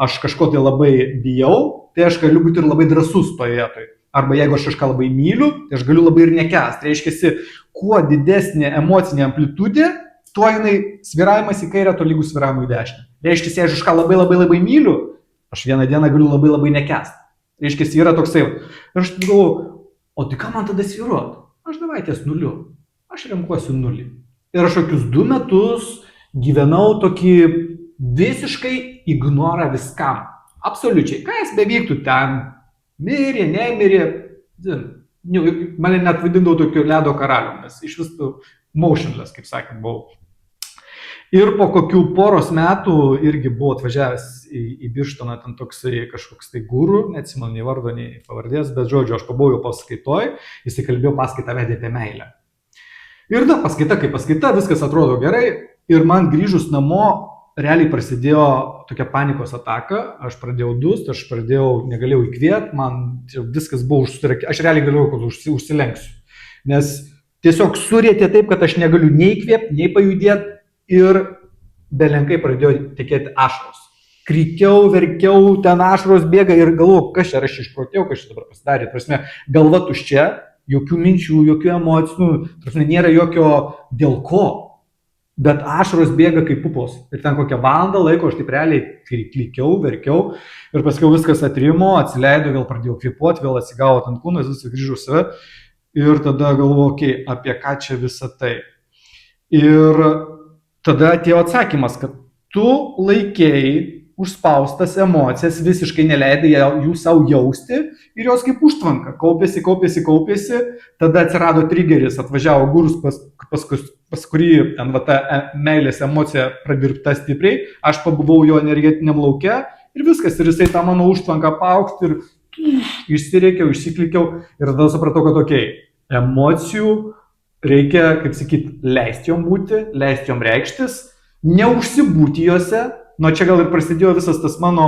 aš kažko tai labai bijau, tai aš galiu būti ir labai drąsus toje vietoje. Arba jeigu aš kažką labai myliu, tai aš galiu labai ir nekęsti. Reiškiasi, kuo didesnė emocinė amplitudė, tuo jinai sviravimas į kairę, tolygus sviravimui į dešinę. Reiškiasi, jeigu aš kažką labai myliu, aš vieną dieną galiu labai nekęsti. Reiškiasi, yra toksai. Ir aš galvoju, o tai ką man tada sviruot? Aš davai ties nuliu. Aš renkuosiu nulį. Ir aš kokius 2 metus gyvenau tokį visiškai ignorą viskam. Absoliučiai. Ką jis bevyktų ten? Mirė, nemirė. Mane net vadindavo tokiu ledo karalium, nes iš vis motionless, kaip sakėm, buvau. Ir po kokių poros metų irgi buvo atvažiavęs į Birštoną ten toksai kažkoks tai guru, neatsimenu nei vardo, nei pavardės, bet žodžiu, aš pabuvau paskaitoj, jis kalbėjo paskaitą vedė apie meilę. Ir paskaita kaip paskaita, viskas atrodo gerai ir man grįžus namo realiai prasidėjo tokia panikos ataka, aš pradėjau dust, aš negalėjau įkvėpti, man viskas buvo užsirekė, aš realiai galėjau, kad užsilenksiu. Nes tiesiog surėtė taip, kad aš negaliu nei įkvėpti, nei pajudėti ir belenkai pradėjo tekėti ašaros. Krykiau, verkiau, ten ašaros bėga ir galvoju, kas čia aš išprotėjau, kas čia dabar pasidarė. Prasme, galva tuščia, jokių minčių, jokių emocijų, nėra jokio dėl ko, bet ašaros bėga kaip pupos. Ir ten kokią valandą laiko aš taip realiai klykiau, verkiau ir paskui viskas atrimo, atsileido, vėl pradėjau kvėpuoti, vėl atsigavo ant kūnas, visą grįžau save ir tada galvoju, apie ką čia visa tai. Ir tada atėjo atsakymas, kad tu laikėjai užspaustas emocijas, visiškai neleidai jų savo jausti ir jos kaip užtvanka, kaupėsi, tada atsirado trigeris, atvažiavo gurus, pas kurį ten ta meilės emocija pradirbta stipriai, aš pabuvau jo energetiniam lauke ir viskas, ir jisai tą mano užtvanką paaukti ir išsirėkiau, išsiklikiau ir tada supratau, kad emocijų reikia, kaip sakyt, leisti jom būti, leisti jom reikštis, neužsibūti jose. Nuo čia gal ir prasidėjo visas tas mano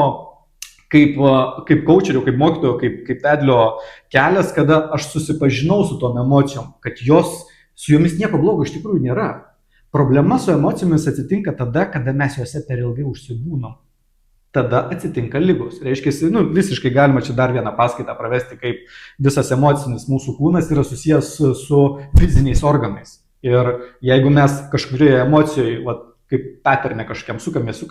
kaip coacherio, kaip mokytojo, kaip vedlio kelias, kada aš susipažinau su tom emocijom, kad su jomis nieko blogo iš tikrųjų nėra. Problema su emocijomis atsitinka tada, kada mes juose per ilgai užsibūnam. Tada atsitinka ligos. Reiškia, visiškai galima čia dar vieną paskaitą pravesti, kaip visas emocinis mūsų kūnas yra susijęs su fiziniais organais. Ir jeigu mes kažkurioje emocijoje, kaip paterne kažkiam sukamės,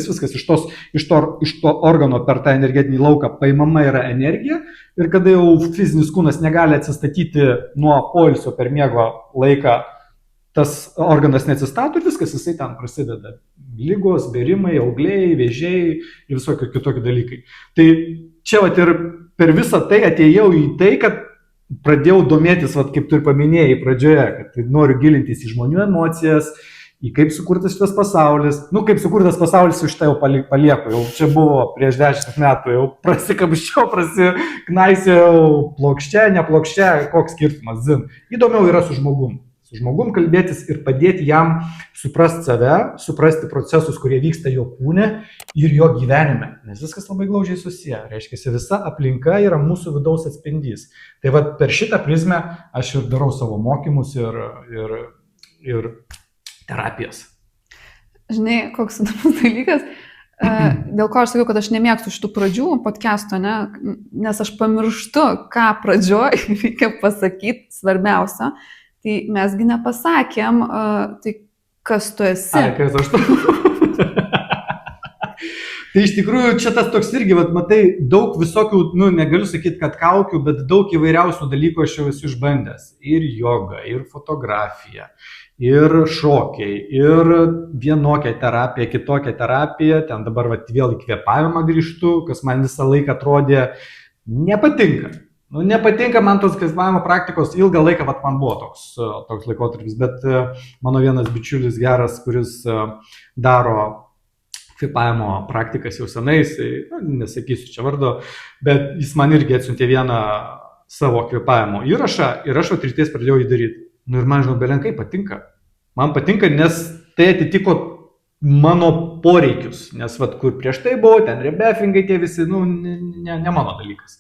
viskas iš to organo per tą energetinį lauką paimama yra energija ir kada jau fizinis kūnas negali atsistatyti nuo poilsio per miego laiką, tas organas neatsistato ir viskas, jisai ten prasideda. Ligos, bėrimai, augliai, vėžiai ir visokie kitokie dalykai. Tai čia ir per visą tai atėjau į tai, kad pradėjau domėtis, kaip tu ir paminėjai pradžioje, kad noriu gilintis į žmonių emocijas, į kaip sukurtas šitas pasaulis. Kaip sukurtas pasaulis iš tai jau palieku. Jau čia buvo prieš 10 metų, jau prasikapščiau, prasiknaisiau, plokščia, neplokščia, koks skirtumas. Įdomiau yra su žmogum. Su žmogum kalbėtis ir padėti jam suprasti save, suprasti procesus, kurie vyksta jo kūne ir jo gyvenime. Nes viskas labai glaudžiai susiję. Reiškia, visa aplinka yra mūsų vidaus atspindys. Tai per šitą prizmę aš ir darau savo mokymus ir terapijas. Žinai, koks įdomus dalykas, dėl ko aš sakiau, kad aš nemėgstu šitų pradžių podcast'o, nes aš pamirštu, ką pradžioj reikia pasakyti svarbiausia, tai mesgi nepasakėm, tai kas tu esi. Kas aš tu? Tai iš tikrųjų čia tas toks irgi, vat, matai, daug visokių, nu, negaliu sakyti, kad kaukių, bet daug įvairiausių dalykų aš jau esu išbandęs. Ir joga, ir fotografija, ir šokiai, ir vienokia terapija, kitokia terapija. Ten dabar vat, vėl į kvėpavimą grįžtu, kas man visą laiką atrodė nepatinka. Nu, nepatinka man tos kvėpavimo praktikos, ilgą laiką vat, man buvo toks laikotarpis, bet mano vienas bičiulis geras, kuris daro kvėpavimo praktikas jau senais, nesakysiu čia vardo, bet jis man irgi atsiuntė vieną savo kvėpavimo įrašą ir aš rytais pradėjau jį daryti. Nu ir man, žinau, belenkai patinka. Man patinka, nes tai atitiko mano poreikius, nes vat, kur prieš tai buvo, ten rebefingai tie visi, nu, ne mano dalykas.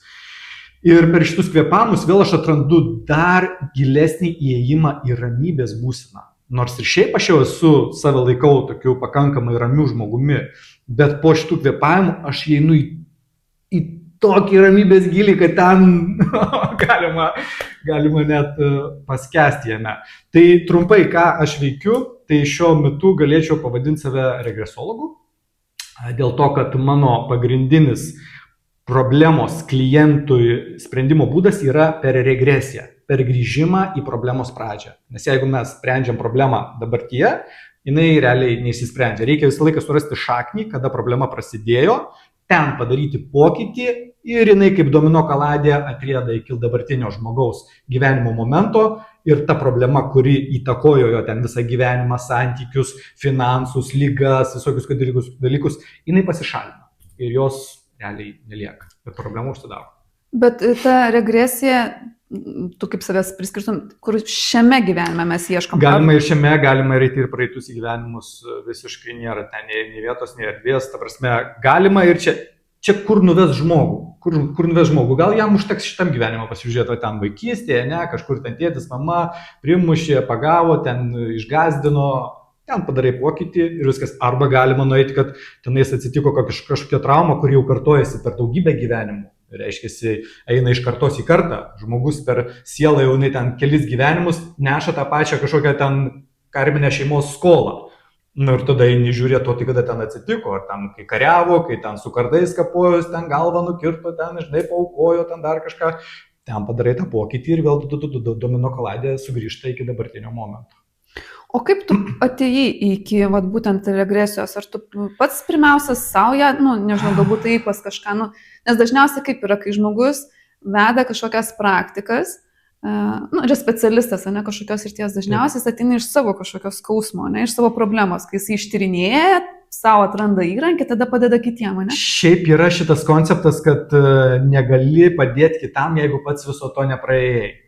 Ir per šitus kvėpavimus vėl aš atrandu dar gilesnį įėjimą į ramybės būseną. Nors ir šiaip aš jau esu save laikau tokiu pakankamai ramiu žmogumi, bet po šitų kvėpavimų aš įeinu į tokį ramybės gilį, kad ten galima net paskęsti jame. Tai trumpai, ką aš veikiu, tai šiuo metu galėčiau pavadinti save regresologu, dėl to, kad mano pagrindinis problemos klientui sprendimo būdas yra per regresiją, per grįžimą į problemos pradžią. Nes jeigu mes sprendžiam problemą dabartyje, jinai realiai neįsisprendžia. Reikia visą laiką surasti šaknį, kada problema prasidėjo, ten padaryti pokytį ir jinai kaip domino kaladė atrieda iki dabartinio žmogaus gyvenimo momento ir ta problema, kuri įtakojo jo ten visą gyvenimą, santykius, finansus, ligas, visokius dalykus, jinai pasišalina ir jos realiai nelieka, bet problema užsidaro. Bet ta regresija, tu kaip savęs priskirtum, kur šiame gyvenime mes ieškom? Galima ir šiame, galima ir eiti ir praeitus gyvenimus, visiškai nėra ten nei vietos, nei erdvės, ta prasme, galima ir čia kur nuves žmogų, kur nuves žmogų, gal jam užteks šitam gyvenimą pasižiūrėti, ten vaikystėje, ne, kažkur ten tėtis, mama, primušė, pagavo, ten išgazdino, ten padarai pokytį ir viskas. Arba galima nueiti, kad tenais atsitiko kažkokia trauma, kuri jau kartojasi per daugybę gyvenimų. Reiškia, eina iš kartos į kartą. Žmogus per sielą jau ten kelis gyvenimus neša tą pačią kažkokią ten karminę šeimos skolą. Nu ir tada eini žiūrėti, tai kada ten atsitiko, ar ten kai kariavo, kai ten su kardais kapojus, ten galvą nukirto, ten, žinai, paaukojo, ten dar kažką. Ten padarai tą pokytį ir vėl domino kaladė sugrįžta iki dabartinio momento. O kaip tu atėjai iki vat, būtent regresijos? Ar tu pats pirmiausia savo, nežinau, galbūt tai pas kažką, nes dažniausiai kaip yra, kai žmogus veda kažkokias praktikas, yra specialistas, ne kažkokios srities, dažniausiai ateina iš savo kažkokios skausmo, ne iš savo problemos, kai jis ištyrinėja, savo atranda įrankį, tada padeda kitiem, ne? Šiaip yra šitas konceptas, kad negali padėti kitam, jeigu pats viso to nepraėjai.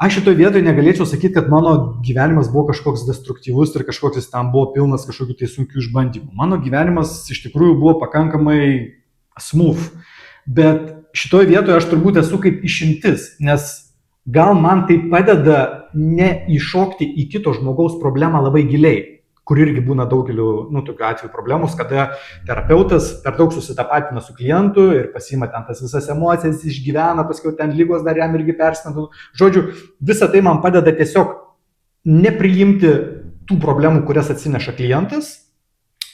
Aš šitoje vietoje negalėčiau sakyti, kad mano gyvenimas buvo kažkoks destruktyvus ir kažkoks jis tam buvo pilnas kažkokių tai sunkių išbandymų. Mano gyvenimas iš tikrųjų buvo pakankamai smooth, bet šitoje vietoje aš turbūt esu kaip išimtis, nes gal man tai padeda neiššokti į kito žmogaus problemą labai giliai, kur irgi būna daugeliu, tokių atvejų problemos, kada terapeutas per daug susitapatina su klientu ir pasiima ten tas visas emocijas, išgyvena, paskui ten lygos dar jam irgi persinadu. Žodžiu, visa tai man padeda tiesiog nepriimti tų problemų, kurias atsineša klientas,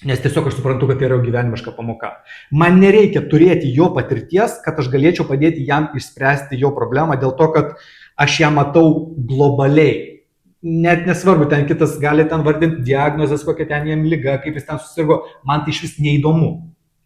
nes tiesiog aš suprantu, kad tai yra gyvenimiška pamoka. Man nereikia turėti jo patirties, kad aš galėčiau padėti jam išspręsti jo problemą, dėl to, kad aš ją matau globaliai. Net nesvarbu, ten kitas gali ten vardinti diagnozes, kokia ten jam liga, kaip jis ten susirgo, man tai iš vis neįdomu.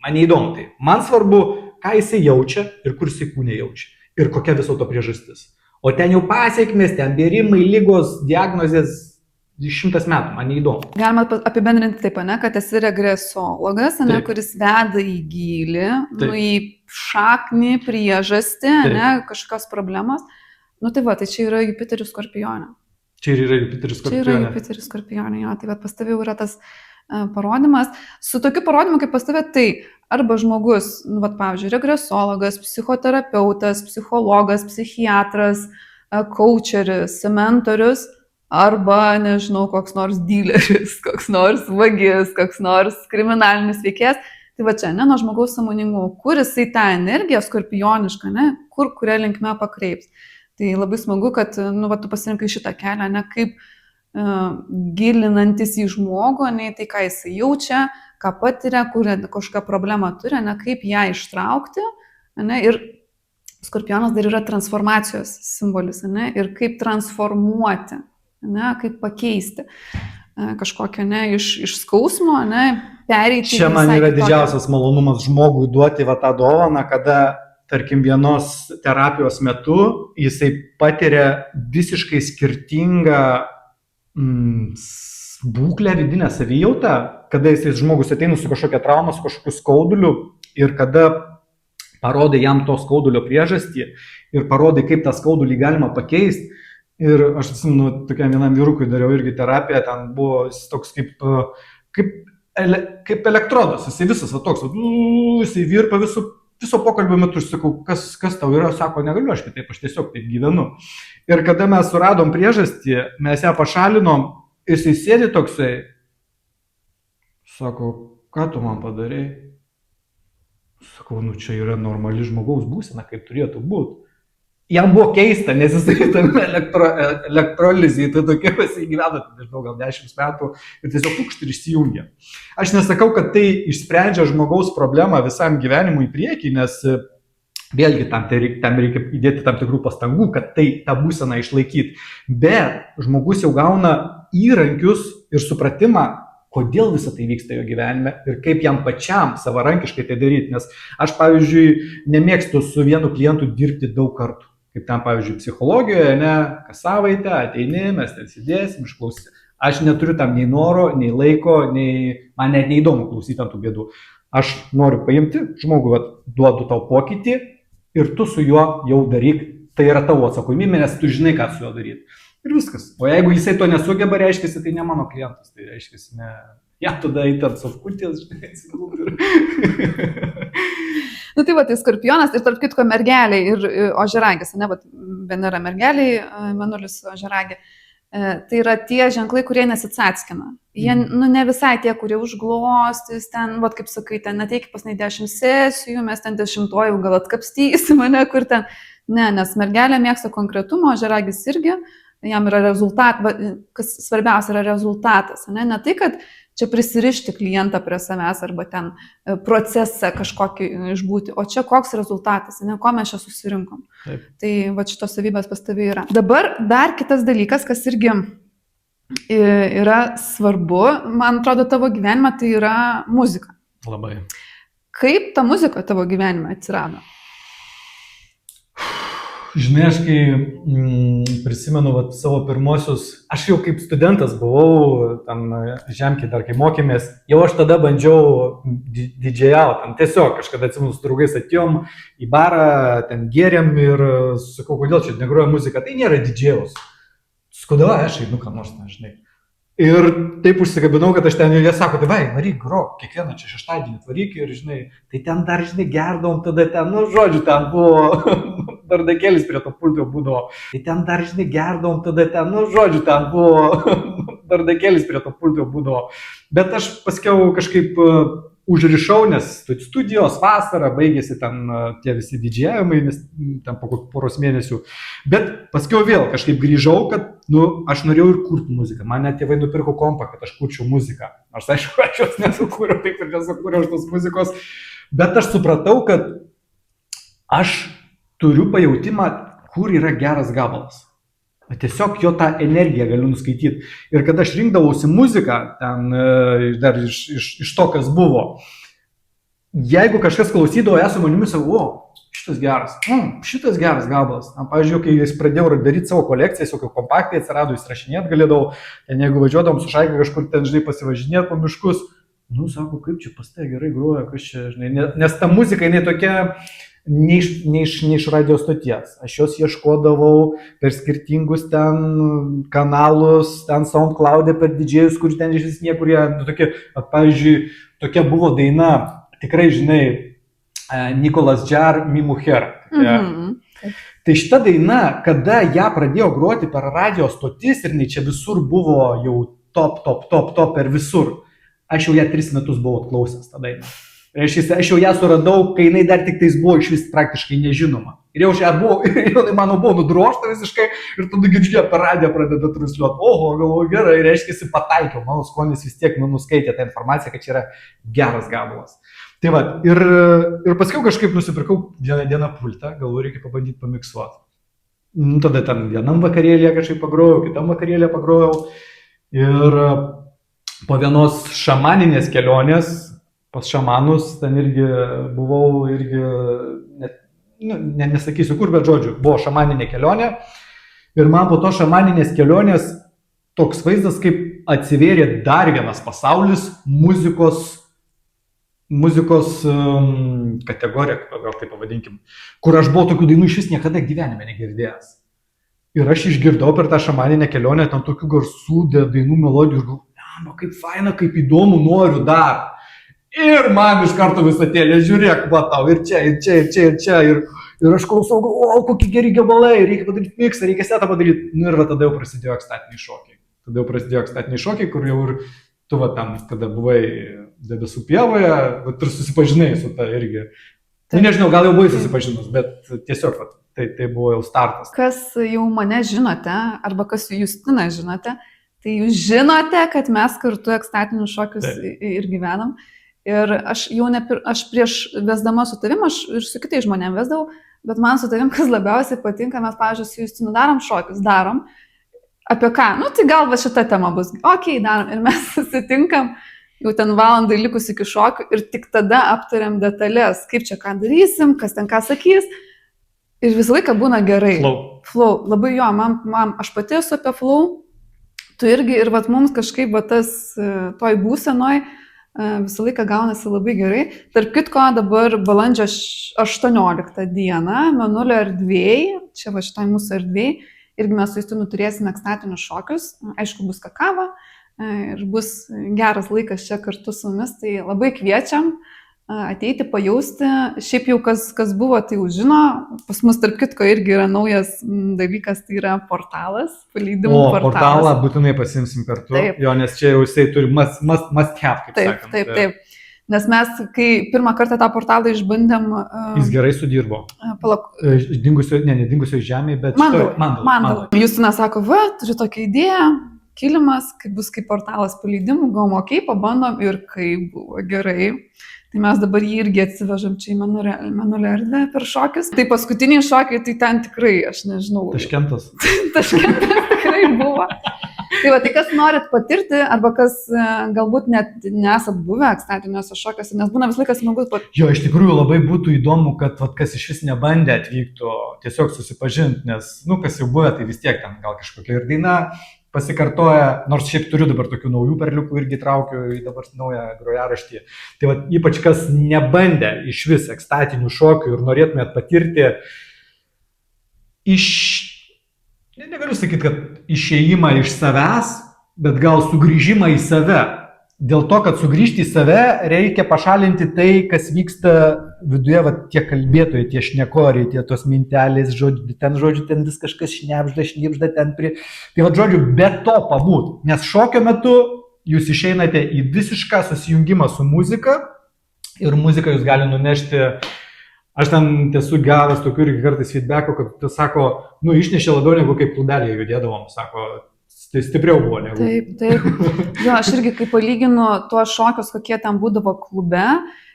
Man neįdomu tai. Man svarbu, ką jisai jaučia ir kur jisai kūne jaučia. Ir kokia viso to priežastis. O ten jau pasiekmės, ten bėrimai, lygos, diagnozės 100 metų, man neįdomu. Galima apibendrinti taip, ne, kad esi regresologas, ne, kuris veda į gilį, į šaknį, priežastį, ne, kažkokios problemos. Tai va, tai čia yra Jupiteris Skorpione. Čia yra Jupiteris Skorpione. Čia yra Jupiteris Skorpione, jo. Tai pas tavai yra tas parodymas. Su tokiu parodymu, kaip pas tavai, tai arba žmogus, pavyzdžiui, regresologas, psichoterapeutas, psichologas, psichiatras, coacheris, mentorius, arba, nežinau, koks nors dealeris, koks nors vagis, koks nors kriminalinis veikėjas. Tai va čia, ne, nuo žmogaus sąmoningumo, kur jisai tą energiją skorpionišką, ne, kuria linkme pakreips. Tai labai smagu, kad tu pasirinkai šitą kelią, ne, kaip gilinantis į žmogų, ne į tai, ką jis jaučia, ką patiria, kur kažkokią problemą turi, ne, kaip ją ištraukti. Ne, ir Skorpionas dar yra transformacijos simbolis, ne, ir kaip transformuoti, ne, kaip pakeisti kažkokią, ne, iš skausmo, ne, pereiti. Čia man yra didžiausias malonumas žmogui duoti va tą dovaną, kada, tarkim, vienos terapijos metu jisai patiria visiškai skirtingą būklę, vidinę savijautą, kada jisai žmogus ateina su kažkokia trauma, su kažkokiu skauduliu ir kada parodai jam to skaudulio priežastį ir parodai, kaip tą skaudulį galima pakeisti. Ir aš atsimenu, tokiam vienam vyrukui dariau irgi terapiją, ten buvo toks kaip elektrodas, jisai visas va toks, jisai virpa viso pokalbio metu, aš sakau, kas tau yra, sako, negaliu aš kitaip, aš tiesiog taip gyvenu. Ir kada mes suradom priežastį, mes ją pašalinom, jisai sėdi toksai, sako, ką tu man padarei? Sakau, nu čia yra normali žmogaus būsena, kaip turėtų būti. Jam buvo keista, nes jisai tame elektrolizėje, tai tokie pasigyveno, nežinau, gal 10 metų ir tiesiog pukšt ir išsijungia. Aš nesakau, kad tai išsprendžia žmogaus problemą visam gyvenimui į priekį, nes vėlgi tam reikia įdėti tam tikrų pastangų, kad tą būseną išlaikyti. Bet žmogus jau gauna įrankius ir supratimą, kodėl visą tai vyksta jo gyvenime ir kaip jam pačiam savarankiškai tai daryti. Nes aš, pavyzdžiui, nemėgstu su vienu klientu dirbti daug kartų. Kaip ten, pavyzdžiui, psichologijoje, ne, kas savaitę ateini, mes ten sėdėsim, išklausyti. Aš neturiu tam nei noro, nei laiko, man net neįdomu klausyti ant tų bėdų. Aš noriu paimti žmogų, duodu tau pokytį ir tu su juo jau daryk. Tai yra tavo atsakomybė, nes tu žinai, ką su juo daryti. Ir viskas. O jeigu jisai to nesugeba, reiškia, tai ne mano klientas. Tai reiškia, ne. Ja, tada eiti ant sofkutės, žinai, atsigulti. Nu tai va, tai Skorpionas ir tarp kitko mergelė ir ožiaragis, ne, va, Venera mergeliai, Mėnulis ožiaragė. Tai yra tie ženklai, kurie nesitsackina. Jie, nu, ne visai tie, kurie užglostys, ten, va, kaip sakai, ten ateik pas 10 sesijų, mes ten 10-ojų gal atkapstysim, mane, kur ten. Ne, nes mergelė mėgsta konkretumo, ožiaragis irgi, jam yra rezultatas, kas svarbiausia yra rezultatas, ne tai, kad čia prisirišti klientą prie savęs arba ten procesą kažkokį išbūti, o čia koks rezultatas, ne, ko mes čia susirinkom. Taip. Tai va šitos savybės pas tavai yra. Dabar dar kitas dalykas, kas irgi yra svarbu, man atrodo, tavo gyvenime, tai yra muzika. Labai. Kaip ta muzika tavo gyvenime atsirado? Žinai, aš kai prisimenu savo pirmosius, aš jau kaip studentas buvau, tam Žemkėj dar kai mokėmės, jau aš tada bandžiau didžėjauti. Tiesiog kažkada atsimenu, su draugais atėjom į barą, ten gėrėm ir sakau, kodėl čia negroja muzika, tai nėra didžėjaus. Skodėl aš einu, ką nors, nežinai. Ir taip užsikabinau, kad aš ten, jie sako, tai vai, varyk, grok, kiekvieną čia šeštadienį varyk ir, žinai, tai ten dar, žinai, gerdavom tada ten, nu, žodžiu, ten buvo, dardakėlis prie to pulto būdavo, tai ten dar, žinai, gerdavom tada ten, nu, žodžiu, ten buvo, dardakėlis prie to pulto būdavo. Bet aš paskiau kažkaip užrišau, nes studijos vasara, baigėsi ten tie visi didžiavimai, nes ten po poros mėnesių. Bet paskiau vėl kažkaip grįžau, kad, nu, aš norėjau ir kurti muziką. Man net tėvai nupirko kompą, kad aš kurčiau muziką. Aš, aišku, aš jos nesukūriau, taip ir nesukūriau šitos muzikos. Bet aš supratau, kad aš turiu pajautimą, kur yra geras gabalas. Tiesiog jo tą energiją galiu nuskaityti. Ir kada aš rinkdavausi muziką, ten dar iš to, kas buvo, jeigu kažkas klausydavo, esu manimi, sakau, o, šitas geras gabalas. Pavyzdžiui, kai jis pradėjau daryti savo kolekcijas, kokio kompaktai atsirado, jis rašinėt galėdavau, ten jeigu važiuodavom su šaika kažkur ten, žinai, pasivažinėti po miškus, nu, sako, kaip čia pas tai gerai groja, kas čia, žinai, nes ta muzika, jinai tokia, ne iš radio stoties. Aš jos ieškodavau per skirtingus ten kanalus, ten SoundCloud'e per didžėjus, kur ten iš vis niekur jie, nu, tokie, pavyzdžiui, tokia buvo daina, tikrai, žinai, Nicolas Jar, Mimuher. Tai šita daina, kada ją pradėjo groti per radio stotis ir jinai čia visur buvo jau top per visur, aš jau ją 3 metus buvau atklausęs tą dainą. Aš jau ją suradau, kai jinai dar tik tais buvo iš vis praktiškai nežinoma. Ir jau čia buvo, ir jau mano buvo nudrošta visiškai, ir tada girdžiu per radiją pradeda transliuoti. Oho, galvoju, gerai, reiškia, pataikiau, mano skonis vis tiek nuskaitė tą informaciją, kad čia yra geras gabalas. Tai va, ir paskui kažkaip nusipirkau vieną dieną pultą, galvoju, reikia pabandyti pamiksuoti. Tada ten vienam vakarėlėje kažkaip pagrojau, kitam vakarėlėje pagrojau. Ir po vienos šamaninės kelionės pas šamanus, ten irgi buvau, nesakysiu kur, bet žodžiu, buvo šamaninė kelionė. Ir man po to šamaninės kelionės toks vaizdas, kaip atsivėrė dar vienas pasaulis muzikos kategorija, gal tai pavadinkim, kur aš buvau tokių dainų iš vis niekada gyvenime negirdėjęs. Ir aš išgirdau per tą šamaninę kelionę ten tokių garsų, dainų melodijų ir galvoju, kaip faina, kaip įdomu, noriu dar. Ir man iš karto vis atėlė, žiūrėk, va tau, ir čia. Ir aš klausau, o kokie geri gabalai, reikia padaryti miksą, reikia setą padaryti. Nu ir va tada jau prasidėjo ekstatiniai šokiai. Kur jau ir tu va tam, kada buvai Debesų pievoje, ir susipažinai su ta irgi. Nu, nežinau, gal jau buvai susipažinus, bet tiesiog va, tai buvo jau startas. Kas jau mane žinote, arba kas Justiną žinote, tai jūs žinote, kad mes kartu ekstatinius šokius ir gyvenam. Ir aš jau aš prieš vesdama su tavim, aš ir su kitais žmonėm vesdavau, bet man su tavim, kas labiausiai patinka, mes, pavyzdžiui, su Justinu darom šokius, apie ką? Nu, tai gal va šita tema bus. Ok, darom. Ir mes susitinkam, jau ten valandai likus iki šokių ir tik tada aptariam detalės, kaip čia ką darysim, kas ten ką sakys. Ir visą laiką būna gerai. Flow. Labai jo, man aš pati esu apie flow, tu irgi ir vat mums kažkaip va tas toj būsenoj visą laiką gaunasi labai gerai. Tarp kitko, dabar balandžio 18 dieną, Mėnulio erdvėj, čia va šitoj mūsų erdvėj, irgi mes su Justinu turėsime ekstatinius šokius, aišku, bus kakava ir bus geras laikas čia kartu su mumis, tai labai kviečiam ateiti, pajausti. Šiaip jau kas buvo, tai jau žino, pas mus tarp kitko irgi yra naujas dalykas, tai yra portalas, paleidimų portalas. Portalą būtinai pasimsim kartu, taip. Jo, nes čia jau jisai turi must have, kaip sakant. Taip. Nes mes, kai pirmą kartą tą portalą išbandėm... Jis gerai sudirbo. Nedingusio žemėje, bet... Mandalai. Justinas sako, va, turiu tokią idėją, kilimas, kaip bus kaip portalas paleidimų, galvom, okei, pabandom ir kaip buvo gerai. Tai mes dabar jį irgi atsivežam čia į Mėnulio erdvę per šokius. Tai paskutiniai šokiai, tai ten tikrai, aš nežinau. Taškentas tikrai buvo. Tai va, tai kas norit patirti, arba kas galbūt net nesat buvę ekstatiniuose šokiuose, nes būna vis laikas smagus patirti. Jo, iš tikrųjų labai būtų įdomu, kad kas iš vis nebandė atvyktų, tiesiog susipažinti, nes, kas jau buvę, tai vis tiek ten gal kažkokia ir daina pasikartoja, nors šiaip turiu dabar tokių naujų perliukų irgi traukiu į dabar naują grojaraštį. Tai va, ypač kas nebandė iš vis ekstatinių šokių ir norėtumėt patirti negaliu sakyti, kad išėjimą iš savęs, bet gal sugrįžimą į save. Dėl to, kad sugrįžti į save, reikia pašalinti tai, kas vyksta viduje, va, tie kalbėtojai, tie šnekoriai, tie tos mintelės, ten vis kažkas šnipžda, ten prie... Tai va, žodžiu, be to pabūt. Nes šokio metu jūs išeinate į visišką susijungimą su muzika ir muzika jūs gali nunešti. Aš ten esu gavęs tokių irgi kartais feedbacko, kad tu sako, išnešė labiau negu kaip klubelėje judėdavom, sako, tai stipriau buvo negu. Taip. Jo, aš irgi kai palyginu tuos šokius, kokie ten būdavo klube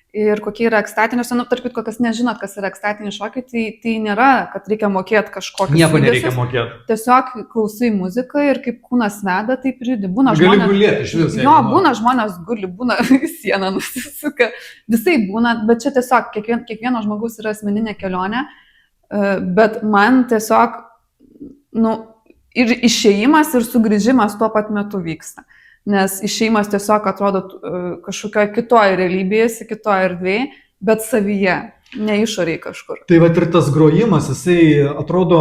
ir kokie yra ekstatiniuose, tarp kitko, kas nežinot, kas yra ekstatiniai šokiai, tai nėra, kad reikia mokėti kažkokius. Nieko nereikia mokėti. Tiesiog klausai muziką ir kaip kūnas veda, taip ir judi. Gali gulėti iš vis. Jo, būna žmonės guli, būna sieną nusisuka, visai būna, bet čia tiesiog kiekvieno žmogus yra asmeninė kelionė, bet man tiesiog, ir išėjimas ir sugrįžimas tuo pat metu vyksta. Nes išėjimas tiesiog atrodo kažkokioje kitoje realybėje, kitoje erdvėje, bet savyje, ne išoriai kažkur. Tai va ir tas grojimas, jisai atrodo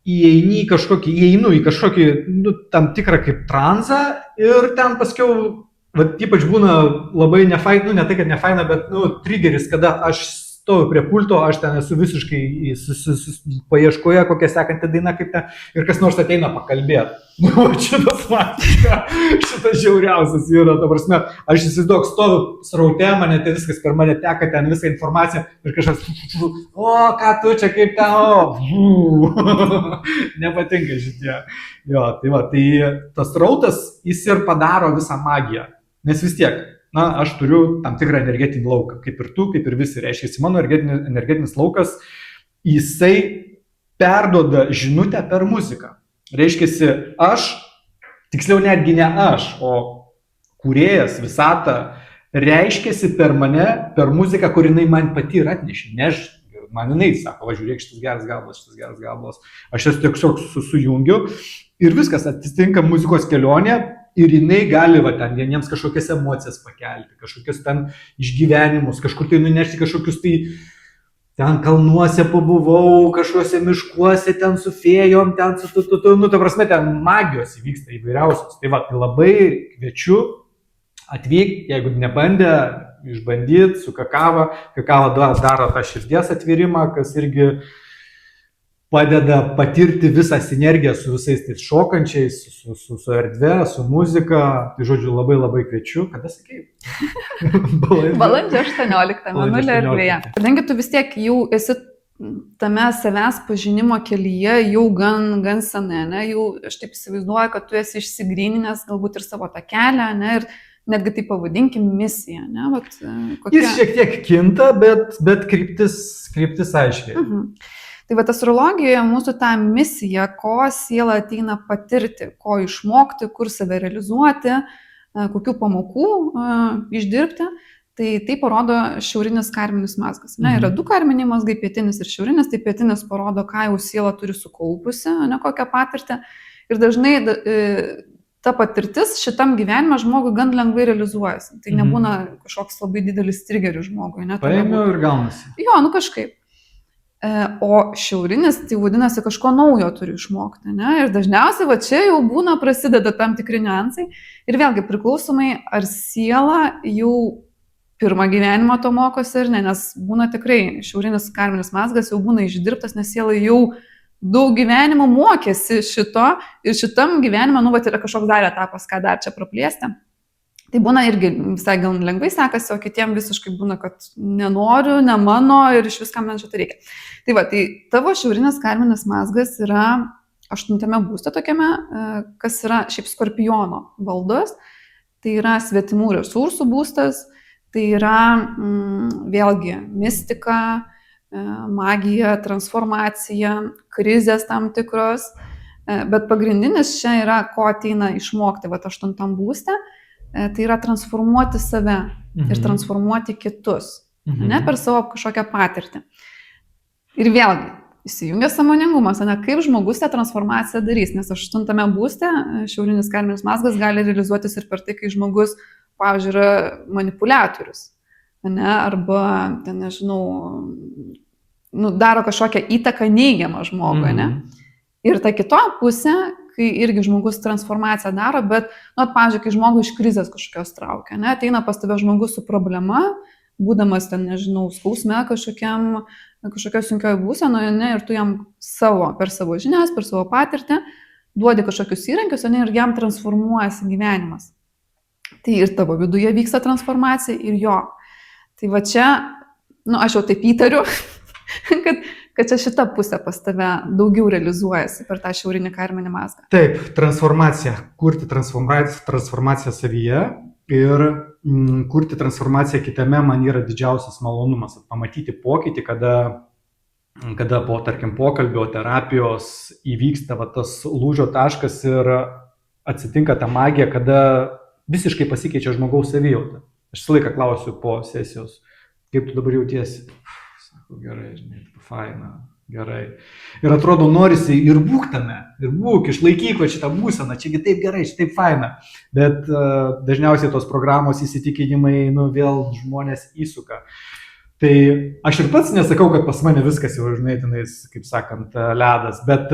įeinu į kažkokį tam tikrą kaip transą ir ten paskiau, ypač būna labai nefaina, ne tai, kad nefaina, bet triggeris, kada aš stoviu prie pulto, aš ten esu visiškai paieškoje, kokia sekanti daina, kaip ten, ir kas nors ateina pakalbėti. Nu, šitas šitas žiauriausias yra, ta prasme, aš įsivaizduok, stoviu sraute, mane tai viskas per mane teka, ten visą informaciją, ir kažkas, o, ką tu čia, kaip ten, nepatinka šitie. Jo, tai va, tai tas rautas, jis ir padaro visą magiją, nes vis tiek, na, aš turiu tam tikrą energetinį lauką, kaip ir tu, kaip ir visi, reiškia, mano energetinis laukas, jisai perduoda žinutę per muziką. Reiškia, aš, tiksliau netgi ne aš, o kūrėjas, visata, reiškia per mane, per muziką, kur jinai man pati ir atnešė. Ne aš, man jinai sako, važiuok, šitas geras gabalas, aš jas tiesiog sujungiu ir viskas atitinka muzikos kelionė. Ir jinai gali, va, ten vieniems kažkokias emocijas pakelti, kažkokius ten išgyvenimus, kažkur tai nunešti kažkokius tai ten kalnuose pabuvau, kažkokiuose miškuose, ten su fėjom, ten nu, ta prasme, ten magijos įvyksta įvairiausios. Tai va, tai labai kviečiu atvykti, jeigu nebandė, išbandyti su kakava. Kakava daro tą širdies atvirimą, kas irgi padeda patirti visą sinergiją su visais tais šokančiais, su erdve, su muzika. Tai žodžiu, labai kviečiu. Kada sakei? Balandžio 18, Mėnulio erdvėje. Kadangi tu vis tiek jau esi tame savęs pažinimo kelyje jau gan senai, ne? Jau aš taip įsivaizduoju, kad tu esi išsigryninęs galbūt ir savo tą kelią, ne? Ir netgi tai pavadinkim misiją, ne? Vat, kokia... Jis šiek tiek kinta, bet kryptis aiškiai. Tai va, astrologijoje mūsų ta misija, ko siela ateina patirti, ko išmokti, kur save realizuoti, kokių pamokų išdirbti, tai parodo šiaurinis karminis mazgas. Ne, yra du karminiai mazgai, pietinis ir šiaurinis, tai pietinis parodo, ką jau siela turi sukaupusi, ne kokią patirtį. Ir dažnai ta patirtis šitam gyvenime žmogui gan lengvai realizuojasi. Tai nebūna kažkoks labai didelis trigeris žmogui. Paėmiau ir gaunasi. Jo, nu kažkaip. O šiaurinis, tai vadinasi, kažko naujo turi išmokti, ne? Ir dažniausiai va čia jau būna, prasideda tam tikri niuansai. Ir vėlgi priklausomai, ar siela jau pirmą gyvenimą to mokosi ir ne, nes būna tikrai šiaurinis karminis mazgas jau būna išdirbtas, nes siela jau daug gyvenimų mokėsi šito ir šitam gyvenime, nu, va, yra kažkoks dar etapas, ką dar čia praplėsti. Tai būna irgi visai gal lengvai sekasi, o kitiem visiškai būna, kad nenoriu, ne mano ir iš viskam man čia tai reikia. Tai va, tai tavo šiaurinis karminis mazgas yra 8 būste tokiame, kas yra šiaip Skorpiono valdos, tai yra svetimų resursų būstas, tai yra vėlgi mistika, magija, transformacija, krizės tam tikros, bet pagrindinis čia yra, ko ateina išmokti, va, 8 būste. Tai yra transformuoti save ir transformuoti kitus, ne, per savo kažkokią patirtį. Ir vėlgi, įsijungia sąmoningumas, ne, kaip žmogus tą transformaciją darys, nes 8 būste šiaurinis karminis mazgas gali realizuotis ir per tai, kai žmogus, pavyzdžiui, yra manipuliatorius, ne, arba, ten, nežinau, nu, daro kažkokią įtaką neigiamą žmogui, ne. Ir ta kita pusė, kai irgi žmogus transformaciją daro, bet, nu, pavyzdžiui, kai žmogų iš krizės kažkokios traukia, ne, ateina pas tave žmogus su problema, būdamas ten, nežinau, skausme kažkokia sunkioje būsenoje, ne, ir tu jam per savo žinias, per savo patirtį, duodi kažkokius įrankius, ne, ir jam transformuojasi gyvenimas. Tai ir tavo viduje vyksta transformacija ir jo. Tai va čia, nu, aš jau taip įtariu, kad čia šita pusė pas tave daugiau realizuojasi per tą šiaurinį karminį mazgą. Taip, transformacija. Kurti transformaciją savyje ir kurti transformaciją kitame man yra didžiausias malonumas. Pamatyti pokytį, kada po, tarkim, pokalbio, terapijos įvyksta va, tas lūžio taškas ir atsitinka ta magija, kada visiškai pasikeičia žmogaus savijauta. Aš visą laiką klausiu po sesijos, kaip tu dabar jautiesi? Sako, gerai, žinai, faina, gerai. Ir atrodo, norisi ir būk tame, ir būk, išlaikyk šitą būseną, čiagi taip gerai, taip faina. Bet dažniausiai tos programos įsitikinimai, nu, vėl žmonės įsuka. Tai aš ir pats nesakau, kad pas mane viskas jau, žinai, tenais, kaip sakant, ledas, bet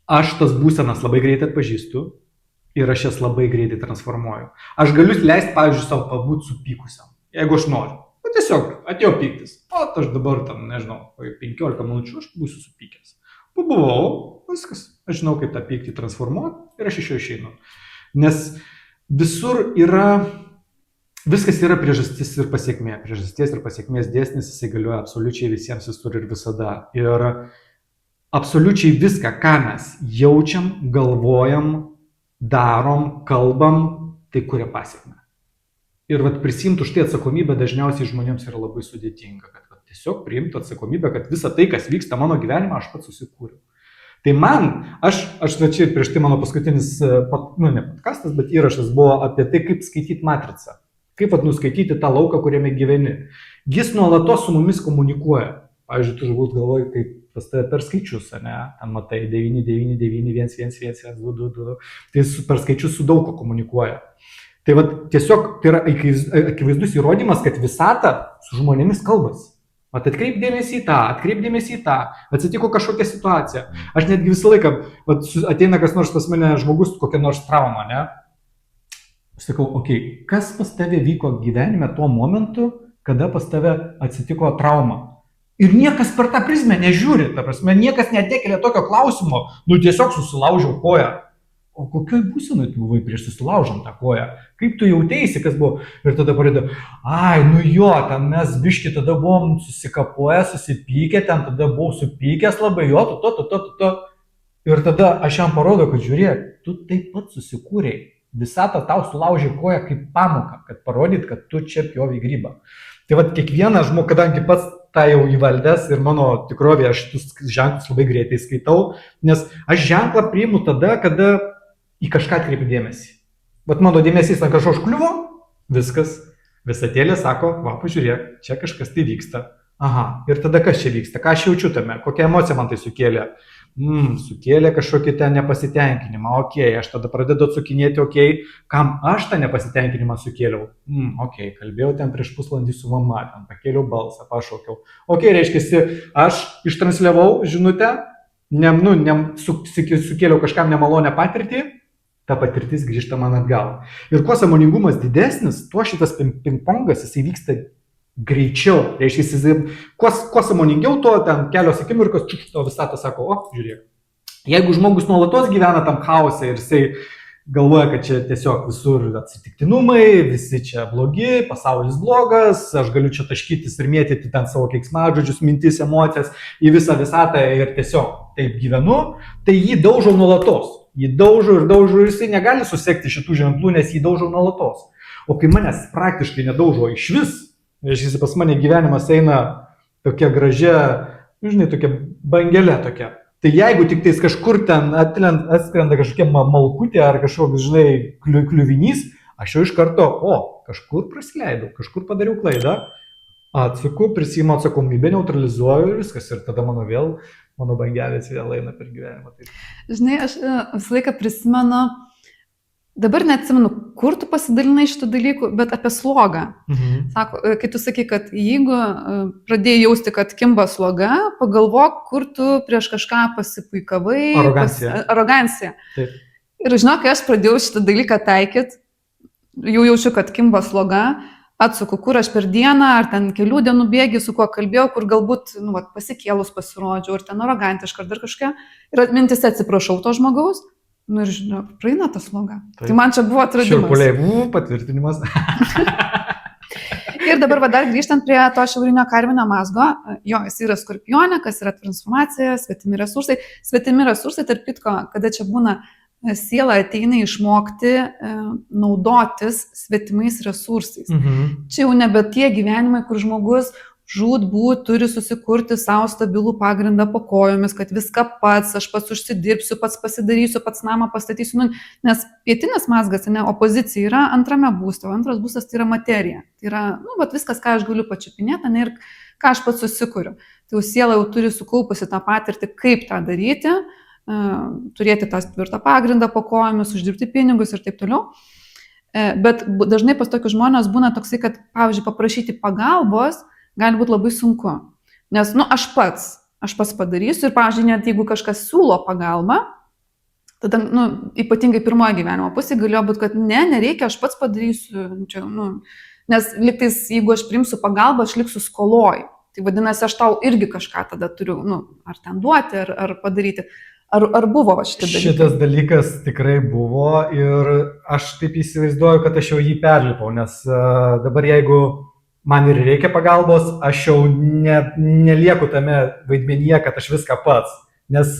aš tas būsenas labai greitai atpažįstu ir aš jas labai greitai transformuoju. Aš galiu leisti, pavyzdžiui, savo pabūti supykusiam, jeigu aš noriu. tiesiog atėjo pyktis. O aš dabar tam, nežinau, 15 minučių aš būsiu supykęs. Pabuvau, viskas. Aš žinau, kaip tą pyktį transformuoti ir aš iš jo išeinu. Nes visur viskas yra priežastis ir pasiekmė. Priežasties ir pasiekmės dėsnis jisai galioja absoliučiai visiems visur ir visada. Ir absoliučiai viską, ką mes jaučiam, galvojam, darom, kalbam, tai kuria pasiekmę. Ir prisimti už tai atsakomybę dažniausiai žmonėms yra labai sudėtinga. Kad tiesiog priimti atsakomybę, kad visa tai, kas vyksta mano gyvenime, aš pats susikūriau. Tai man, aš čia prieš tai mano paskutinis, ne podcastas, bet įrašas buvo apie tai, kaip skaityti matricą. Kaip nuskaityti tą lauką, kuriame gyveni. Jis nuolatos su mumis komunikuoja. Pavyzdžiui, tu žinot galvoji, kaip pas tave per skaičius, ne? Ten matai 9, 9, 9, 1, 1, 1, 1, 2, 2, 2. Tai per skaičius su daug ko komunikuoja. Tai tiesiog tai yra akivaizdus įrodymas, kad visata su žmonėmis kalbasi. Atkreip dėmesį į tą, atsitiko kažkokia situacija. Aš netgi visą laiką, ateina kas nors pas mane žmogus, kokia nors trauma, ne? Aš sakau, kas pas tave vyko gyvenime tuo momentu, kada pas tave atsitiko trauma? Ir niekas per tą prizmę nežiūri, ta prasme, niekas netekelia tokio klausimo, tiesiog susilaužiau koją. O kokioj būsenoj tu buvai prieš susilaužant tą koją? Kaip tu jautėsi, kas buvo? Ir tada pradėjo, ten mes biški tada buvom susikapoję, susipykę, ten tada buvau supykęs labai, Ir tada aš jam parodau, kad žiūrėk, tu taip pat susikūrei. Visata tau sulaužė koją kaip pamoką, kad parodyt, kad tu čia pjovei grybą. Tai kiekvienas žmogus, kadangi pats tą jau įvaldęs ir mano tikrovė, aš šitus ženklus labai greitai skaitau, nes aš ženklą priimu tada, kada į kažką atkreipiu dėmesį. Mano dėmesys ant kažko užkliuvo, viskas, visatėlė sako, pažiūrėk, čia kažkas tai vyksta. Aha, ir tada kas čia vyksta, ką aš jaučiu tame, kokią emociją man tai sukėlė. Sukėlė kažkokį ten nepasitenkinimą, aš tada pradedu atsukinėti, kam aš tą nepasitenkinimą sukėliau. Kalbėjau ten prieš pusvalandį su mama, ten pakėliau balsą, pašaukiau. Reiškia, aš ištransliavau žinutę, sukėliau kažkam nemalonę patirtį, ta patirtis grįžta man atgal. Ir kuo sąmoningumas didesnis, tuo šitas pingpongas jisai vyksta greičiau. Reiškia, kuo sąmoningiau, tuo ten kelios akimirkos, visata sako, žiūrėk. Jeigu žmogus nuolatos gyvena tam chaose ir jisai galvoja, kad čia tiesiog visur atsitiktinumai, visi čia blogi, pasaulis blogas, aš galiu čia taškytis ir mėtyti ten savo keiksmažodžius, mintis, emocijas į visą visatą ir tiesiog taip gyvenu, tai jį daužau nuolatos. Jį daužau ir jisai negali susekti šitų ženklų, nes jį daužau nuolatos. O kai manęs praktiškai nedaužo iš vis, reiškia, pas mane gyvenimas eina tokia gražia, tokia bangelė tokia. Tai jeigu tik tais kažkur ten atskrenda kažkokia malkutė ar kažkoks, kliuvinys, aš jau iš karto, kažkur prasileidau, kažkur padariau klaidą, atsuku, prisiimu atsakomybę, neutralizuoju ir viskas. Ir tada mano bangelės vėl eina per gyvenimą. Aš visą laiką prisimenu, dabar neatsimenu, kur tu pasidalinai šitų dalykų, bet apie slogą. Sako, kai tu sakai, kad jeigu pradėjai jausti, kad kimba sloga, pagalvok, kur tu prieš kažką pasipuikavai. Arogancija. Taip. Ir žinok, kai aš pradėjau šitą dalyką taikyti, jau jaučiu, kad kimba sloga, atsuku, kur aš per dieną, ar ten kelių dienų bėgi, su kuo kalbėjau, kur galbūt pasikėlus pasirodžiau, ar ten arogantiška, ar dar kažką. Ir atmintise atsiprašau to žmogaus. Ir žinok, praeina ta sloga. Taip. Tai man čia buvo atradimas. Šiurpuliai, patvirtinimas. Ir dabar dar grįžtant prie to šiaurinio karvinio mazgo, jis yra skorpionė, kas yra transformacija, svetimi resursai. Svetimi resursai, tarp kitko, kada čia būna siela ateina išmokti naudotis svetimais resursais. Čia jau nebe tie gyvenimai, kur žmogus žūtbūt turi susikurti savo stabilų pagrindą po kojomis, kad viską pats, aš pats užsidirbsiu, pats pasidarysiu, pats namą pastatysiu, nes pietinis mazgas, opozicija yra antrame būste, o antras būstas tai yra materija. Tai yra, viskas, ką aš galiu pačiupinėti, ir ką aš pats susikuriu. Tai jau siela jau turi sukaupusi tą patirtį, kaip tą daryti, turėti tą tvirtą pagrindą po kojomis, uždirbti pinigus ir taip toliau. Bet dažnai pas tokius žmonės būna toksai, kad, pavyzdžiui, paprašyti pagalbos gali būti labai sunku, nes, aš pats padarysiu ir, pavyzdžiui, net jeigu kažkas siūlo pagalbą, Tada, ypatingai pirmoje gyvenimo pusėje galėjo būti, kad nereikia, aš pats padarysiu. Čia, nes liktais, jeigu aš priimsiu pagalbą, aš liksiu skoloj. Tai vadinasi, aš tau irgi kažką tada turiu, ar ten duoti, ar padaryti. Ar buvo šitas dalykas? Šitas dalykas tikrai buvo ir aš taip įsivaizduoju, kad aš jau jį perlipau, nes dabar jeigu man ir reikia pagalbos, aš jau nelieku tame vaidmenyje, kad aš viską pats. Nes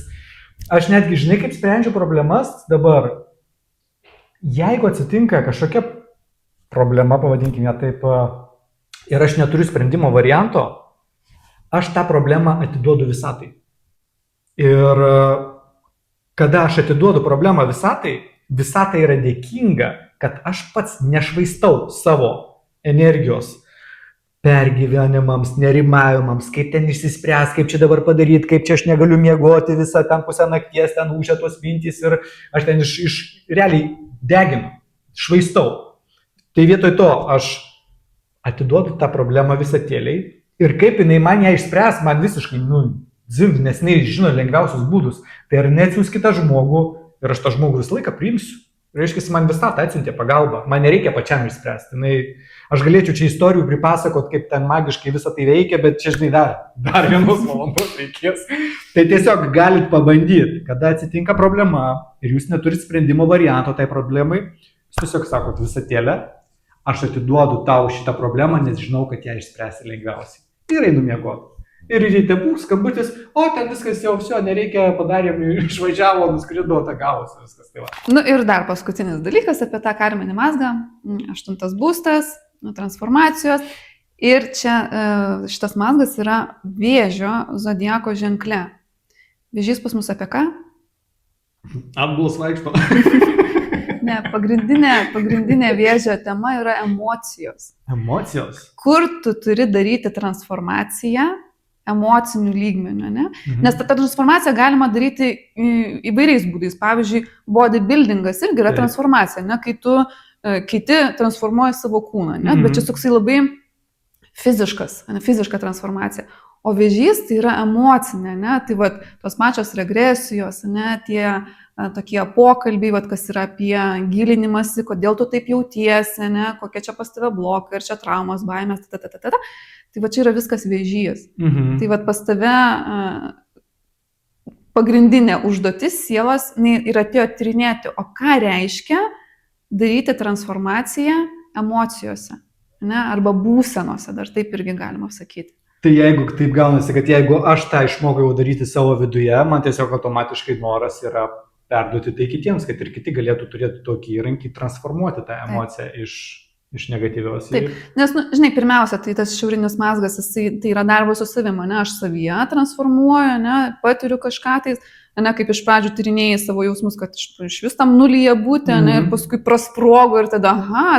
aš netgi, žinai, kaip sprendžiu problemas dabar. Jeigu atsitinka kažkokia problema, pavadinkime taip, ir aš neturiu sprendimo varianto, aš tą problemą atiduodu visatai. Ir kada aš atiduodu problemą visatai, visata yra dėkinga, kad aš pats nešvaistau savo energijos pergyvenimams, nerimavimams, kaip ten išsispręs, kaip čia dabar padaryti, kaip čia aš negaliu miegoti visą ten pusę nakties, ten ūžia tos mintys ir aš ten realiai deginu, švaistau. Tai vietoj to aš atiduodu tą problemą visatėliai ir kaip jinai man ją išspręs, man visiškai, nes jinai žino lengviausius būdus. Tai ar neatsiųs kitą žmogų ir aš tą žmogų visą laiką priimsiu. Reiškia, man visatą atsiuntė pagalbą, man nereikia pačiam išspręsti. Aš galėčiau čia istorijų pripasakot, kaip ten magiškai visą tai veikia, bet čia, žinai, dar vienos valandos reikės. Tai tiesiog galit pabandyti, kada atsitinka problema ir jūs neturit sprendimo varianto tai problemai, jūs tiesiog sakot visatėlę, aš atiduodu tau šitą problemą, nes žinau, kad ją išspręsi lengviausiai. Ir einu miegoti. Ir ryte skambutis, ten viskas jau viso, nereikia, padarėm, išvažiavo, nuskrido, gavosi viskas. Tai va. Ir dar paskutinis dalykas apie tą karminį mazgą, 8 būstas, transformacijos. Ir čia šitas mazgas yra Vėžio zodiako ženkle. Vėžys pas mus apie ką? Atbulas vaikšto. Ne, pagrindinė Vėžio tema yra emocijos. Emocijos? Kur tu turi daryti transformaciją emocinių lygmenių, ne? Nes tą transformaciją galima daryti įvairiais būdais. Pavyzdžiui, bodybuildingas irgi yra transformacija, ne? Kai tu kiti transformuoja savo kūną, ne? Bet čia toksai labai fiziška transformacija. O Vėžys tai yra emocinė, ne? Tai vat, tos pačios regresijos, ne? Tie tokie pokalbiai, vat, kas yra apie gilinimąsi, kodėl tu taip jautiesi, ne? Kokie čia pas tave blokai, ir čia traumos, baimės, Tai va čia yra viskas Vėžys. Tai va pas tave pagrindinė užduotis sielos ir atėjo tyrinėti, o ką reiškia daryti transformaciją emocijose, ne? Arba būsenose, dar taip irgi galima sakyti. Tai jeigu taip gaunasi, kad jeigu aš tą išmokau daryti savo viduje, man tiesiog automatiškai noras yra perduoti tai kitiems, kad ir kiti galėtų turėti tokį įrankį, transformuoti tą emociją iš negatyvios. Taip, nes, žinai, pirmiausia, tai tas šiaurinis mazgas, tai yra darbas su savimi, ne, aš savyje transformuoju, ne, patiriu kažką, tai, ne, kaip iš pradžių tyrinėjai savo jausmus, kad iš vis tam nulyje būti, ne, ir paskui prasprogo ir tada,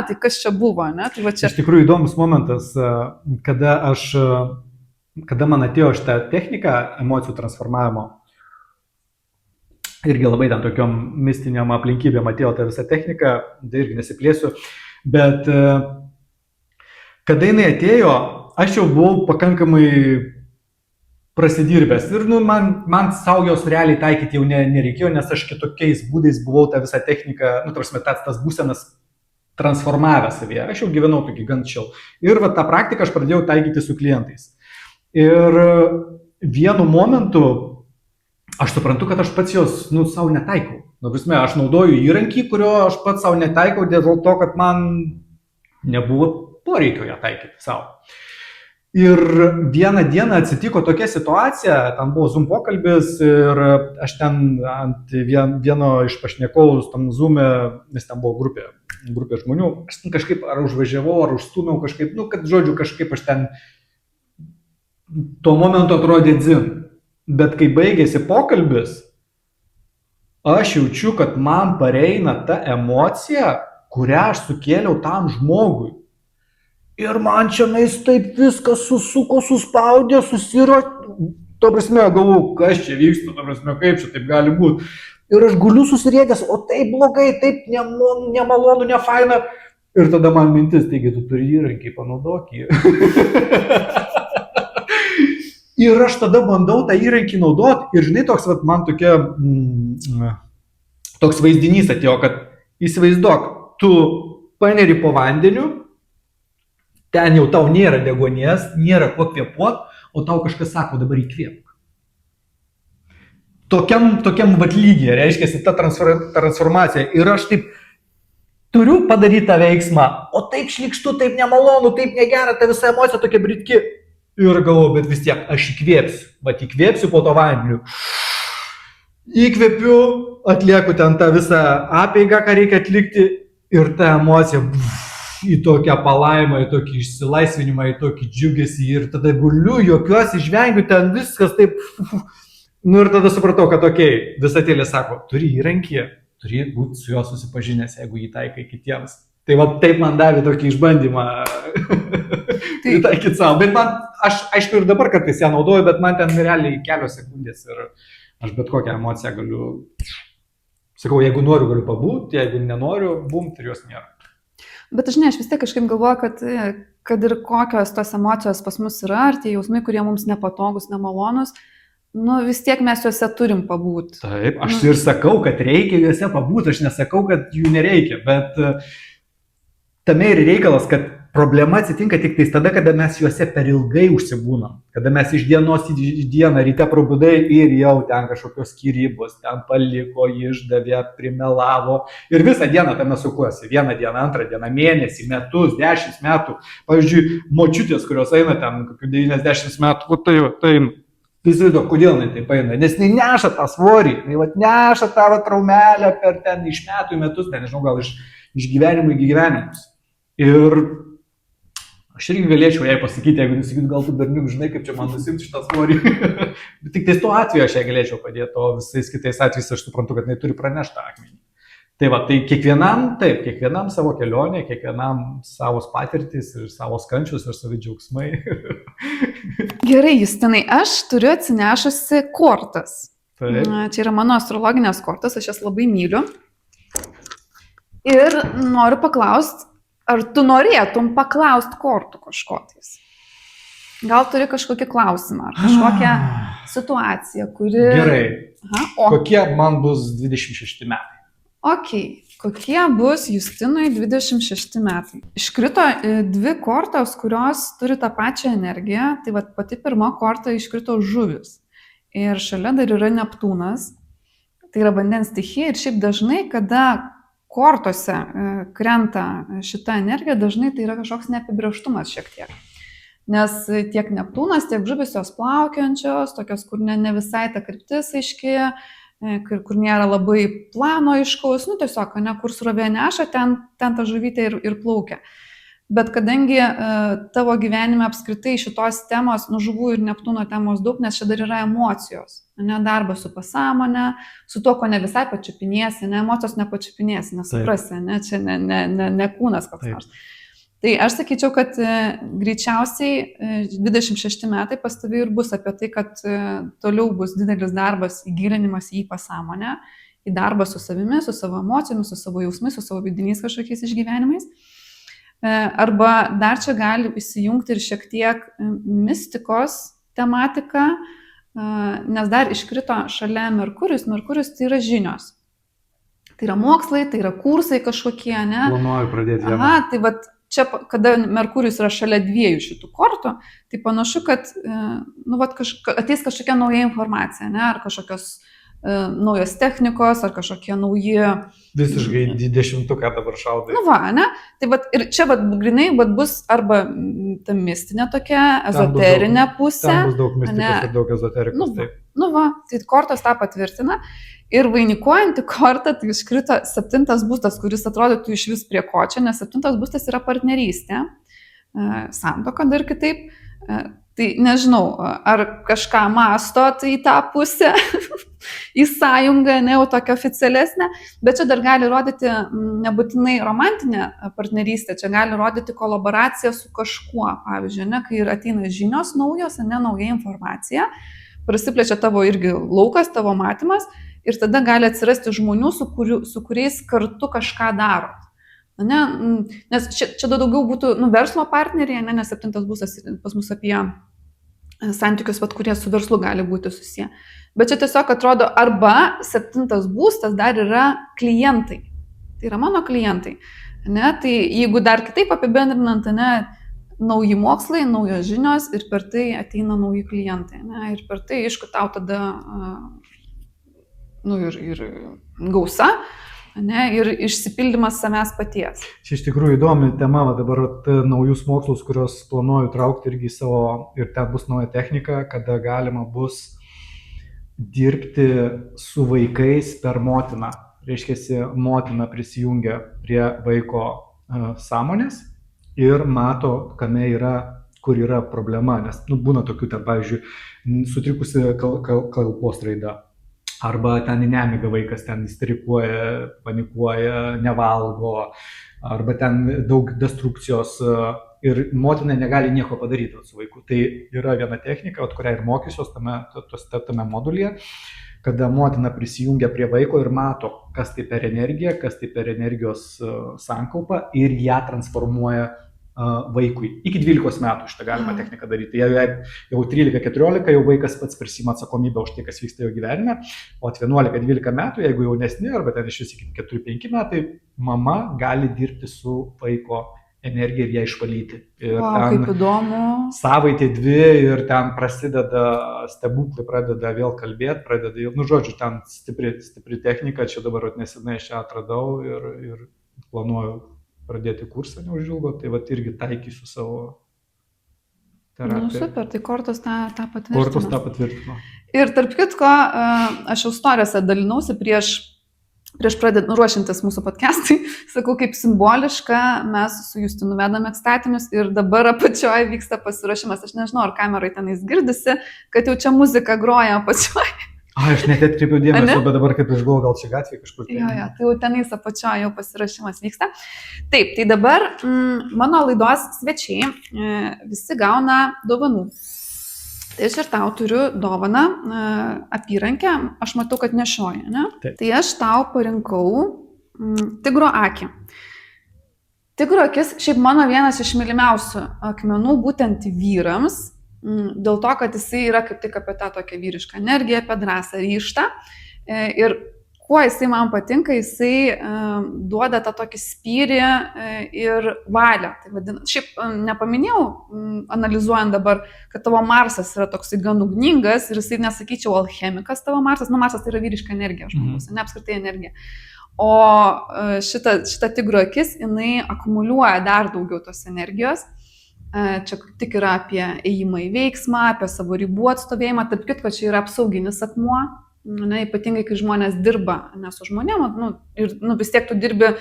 tai kas čia buvo, ne, tai va čia. Iš tikrųjų įdomus momentas, kada man atėjo šitą techniką emocijų transformavimo, irgi labai ten tokiom mistiniam aplinkybėm atėjo ta visa technika, tai irgi nesiplėsiu. Bet kada jinai atėjo, aš jau buvau pakankamai prasidirbęs ir man savo jos realiai taikyti jau nereikėjo, nes aš kitokiais būdais buvau tą visą techniką, tas būsenas transformavęs savyje. Aš jau gyvenau tokį gan chill. Ir va, tą praktiką aš pradėjau taikyti su klientais. Ir vienu momentu aš suprantu, kad aš pats jos savo netaikau. Aš naudoju įrankį, kurio aš pats savo netaikau dėl to, kad man nebuvo poreikio ją taikyti savo. Ir vieną dieną atsitiko tokia situacija, ten buvo Zoom pokalbis ir aš ten ant vieno iš pašnekovų tam Zoom'e, nes ten buvo grupė žmonių, aš ten kažkaip ar užvažiavau, ar užstūmiau kažkaip, kad žodžiu kažkaip aš ten tuo momentu atrodė dzin. Bet kai baigėsi pokalbis, aš jaučiu, kad man pareina ta emocija, kurią aš sukėliau tam žmogui. Ir man čia taip viskas susuko, suspaudė, susiro, to prasme, galvoju, kas čia vyksta, to prasme, kaip čia taip gali būti. Ir aš guliu susiriedęs, o taip blogai, taip nemalonu, nefaina. Ir tada man mintis, taigi tu turi įrankį, panaudok jį. Ir aš tada bandau tą įrankį naudoti ir žinai, toks man tokia toks vaizdinys atėjo, kad įsivaizduok, tu paneri po vandeniu, ten jau tau nėra deguonies, nėra kuo kvėpuot, o tau kažkas sako, dabar įkvėpk. Tokiam vat lygyje reiškia ta transformacija. Ir aš taip turiu padaryti tą veiksmą, o taip šlykštu, taip nemalonu, taip negera, ta visa emocija tokia britki. Ir galvoju, bet vis tiek aš įkvėpsiu. Vat įkvėpsiu po to vandeniu. Įkvėpiu, atlieku ten tą visą apeigą, ką reikia atlikti. Ir ta emocija į tokią palaimą, į tokį išsilaisvinimą, į tokį džiugesį. Ir tada guliu, jokiuosi, žvengiu, ten viskas taip. Nu ir tada supratau, kad okei, visatėlė sako, turi įrankį, turi būti su juo susipažinęs, jeigu jį taikai kitiems. Tai va taip man davė tokį išbandymą taikyti savo. Bet man, aš aišku ir dabar kartais ją naudoju, bet man ten realiai kelios sekundės ir aš bet kokią emociją galiu, sakau, jeigu noriu, galiu pabūti, jeigu nenoriu, bumt ir jos nėra. Bet žinai, aš vis tiek kažkaip galvoju, kad ir kokios tos emocijos pas mus yra, ar tie jausmai, kurie mums nepatogus, nemalonus, nu vis tiek mes juose turim pabūti. Taip, aš ir sakau, kad reikia juose pabūti, aš nesakau, kad jų nereikia, bet tame ir reikalas, kad problema atsitinka tik tada, kada mes juose per ilgai užsibūnam, kada mes iš dienos į dieną ryte prabudai ir jau ten kažkokios skyrybos, ten paliko, išdavė, primelavo ir visą dieną tame sukuosi, vieną dieną, antrą dieną, mėnesį, metus, 10 metų, pavyzdžiui, močiutės, kurios eina ten kokių 90 metų, tai įsivaizduok, kodėl jinai taip eina, nes jinai neša tą svorį, jinai neša tą traumelę per ten iš metų į metus, nežinau, gal iš gyvenimų į gyvenimus. Ir aš irgi galėčiau jai pasakyti, jeigu nesakytų, gal tu berniuk, žinai, kaip čia man nusimti šitą svorį. Bet tik tais tuo atveju aš jai galėčiau padėti, o visais kitais atvejais aš suprantu, kad jinai turi pranešti akmenį. Tai va, tai kiekvienam savo kelionė, kiekvienam savos patirtis ir savos kančius ir savi džiaugsmai. Gerai, Justinai, aš turiu atsinešusi kortas. Taip. Čia yra mano astrologinės kortos, aš jas labai myliu. Ir noriu paklausti, ar tu norėtum paklausti kortų kažkokiais? Gal turi kažkokį klausimą, ar kažkokią situaciją, kuri... Gerai. Aha, Kokie man bus 26 metai? Ok, kokie bus Justinui 26 metai? Iškrito dvi kortos, kurios turi tą pačią energiją. Tai vat pati pirma korta iškrito žuvis. Ir šalia dar yra Neptūnas. Tai yra vandens stichija. Ir šiaip dažnai, kada kortose krenta šita energija, dažnai tai yra kažkoks neapibrėžtumas šiek tiek. Nes tiek Neptūnas, tiek žuvis jos plaukiančios, tokios, kur ne visai ta kryptis aiški, kur nėra labai plano aiškaus, nu tiesiog, kur srovė neša, ten ta žuvytė ir plaukia. Bet kadangi tavo gyvenime apskritai šitos temos, nu žuvų ir Neptūno temos daug, nes čia dar yra emocijos, darbas su pasąmonė, su to, ko ne visai pačiupinėsi, emocijos nepačiupinėsi, nesuprasi, čia ne kūnas koks nors. Tai aš sakyčiau, kad greičiausiai 26 metai pas tavai ir bus apie tai, kad toliau bus didelis darbas įgilinimas į pasąmonę, į darbą su savimi, su savo emocijomis, su savo jausmais, su savo vidiniais kažkokiais išgyvenimais. Arba dar čia gali įsijungti ir šiek tiek mistikos tematika, nes dar iškrito šalia Merkurijus. Merkurijus tai yra žinios. Tai yra mokslai, tai yra kursai kažkokie, ne? Planuoju pradėti. Aha, tai vat čia, kada Merkurijus yra šalia dviejų šitų kortų, tai panašu, kad ateis kažkokia nauja informacija, ne? Ar kažkokios naujos technikos, ar kažkokie nauji... Visiškai 20-ką dabar šaudai. Nu va, ne? Tai vat, ir čia grinai bus arba ta mistinė tokia, ezoterinė pusė. Ten bus daug mistikos ir daug ezoterikos. Nu va, tai kortos tą patvirtina. Ir vainikuojanti korta, tai iškrito 7 būstas, kuris atrodytų iš vis prie ko čia, nes 7 būstas yra partnerystė, santuoka dar kitaip. Tai nežinau, ar kažką masto tai į tą pusę, į sąjungą, ne jau tokią oficialesnę, bet čia dar gali rodyti nebūtinai romantinę partnerystę, čia gali rodyti kolaboraciją su kažkuo, pavyzdžiui, ne, kai ateina žinios naujos, ne nauja informacija, prasiplečia tavo irgi laukas, tavo matymas ir tada gali atsirasti žmonių, su kuriais kartu kažką darot. Ne, nes čia daugiau būtų verslo partneriai, nes 7 būstas pas mus apie santykius, vat, kurie su verslu gali būti susiję. Bet čia tiesiog atrodo, arba 7 būstas dar yra klientai. Tai yra mano klientai. Ne? Tai jeigu dar kitaip apibendrinant, ne, nauji mokslai, naujos žinios ir per tai ateina nauji klientai. Ne? Ir per tai, aišku, tau tada ir gausa, ne? Ir išsipildymas savęs paties. Čia iš tikrųjų įdomi tema, va, dabar naujus mokslus, kuriuos planuoju traukti irgi į savo, ir ten bus nauja technika, kada galima bus dirbti su vaikais per motiną. Reiškia, motina prisijungia prie vaiko sąmonės ir mato, kame yra, kur yra problema, nes būna tokių, ten, pavyzdžiui, sutrikusi kalbos raida, arba ten į nemigą vaikas ten isterikuoja, panikuoja, nevalgo, arba ten daug destrukcijos ir motina negali nieko padaryti su vaiku. Tai yra viena technika, kurią ir mokysiuos tame modulyje, kada motina prisijungia prie vaiko ir mato, kas tai per energiją, kas tai per energijos sankaupą ir ją transformuoja vaikui. Iki 12 metų šitą galima techniką daryti. Jau 13-14 jau vaikas pats prisima atsakomybę už tai, kas vyksta jo gyvenime, o 11-12 metų, jeigu jaunesni, arba ten iš vis iki 4-5 metai, mama gali dirbti su vaiko energiją ir ją išvalyti. Ir kaip įdomu. Savaitė 2 ir ten prasideda stebuklai, pradeda vėl kalbėti, žodžiu, ten stipri technika, čia dabar nesenai aš ją atradau ir planuoju pradėti kursą neužilgo, tai vat irgi taikysiu savo terapiją. Super, tai Kortos tą patvirtino. Kortos tą patvirtino. Ir tarp kitko, aš jau storijose dalinausi prieš ruošiantis mūsų podcastui, sakau, kaip simboliška, mes su Justinu vedame ekstatinius ir dabar apačioje vyksta pasiruošimas. Aš nežinau, ar kamerai tenais girdisi, kad jau čia muzika groja apačioje. Aš net atkreipiau dėmesį, bet dabar kaip išgalvoju, gal čia gatvė kažkur. Jo, tai jau tenais apačioje jau pasiruošimas vyksta. Taip, tai dabar mano laidos svečiai visi gauna dovanų. Tai aš ir tau turiu dovaną, apyrankę, aš matau, kad nešioji, ne? Taip. Tai aš tau parinkau tigro akį. Tigro akis, šiaip mano vienas iš mylimiausių akmenų būtent vyrams, dėl to, kad jisai yra kaip tik apie tą tokią vyrišką energiją, apie drąsą, ryžtą. Ir kuo jisai man patinka, jisai duoda tą tokį spyrį ir valią. Tai šiaip nepaminėjau, analizuojant dabar, kad tavo Marsas yra toksai gan ugningas ir jisai, nesakyčiau, alchemikas tavo Marsas. Marsas tai yra vyriška energija, žmogus, ne apskritai energija. O šita tigro akis, jinai akumuliuoja dar daugiau tos energijos. Čia tik yra apie ėjimą į veiksmą, apie savo ribų atstovėjimą, taip kitko čia yra apsauginis akmuo, ne, ypatingai kai žmonės dirba ne su žmonėm, ir vis tiek tu dirbi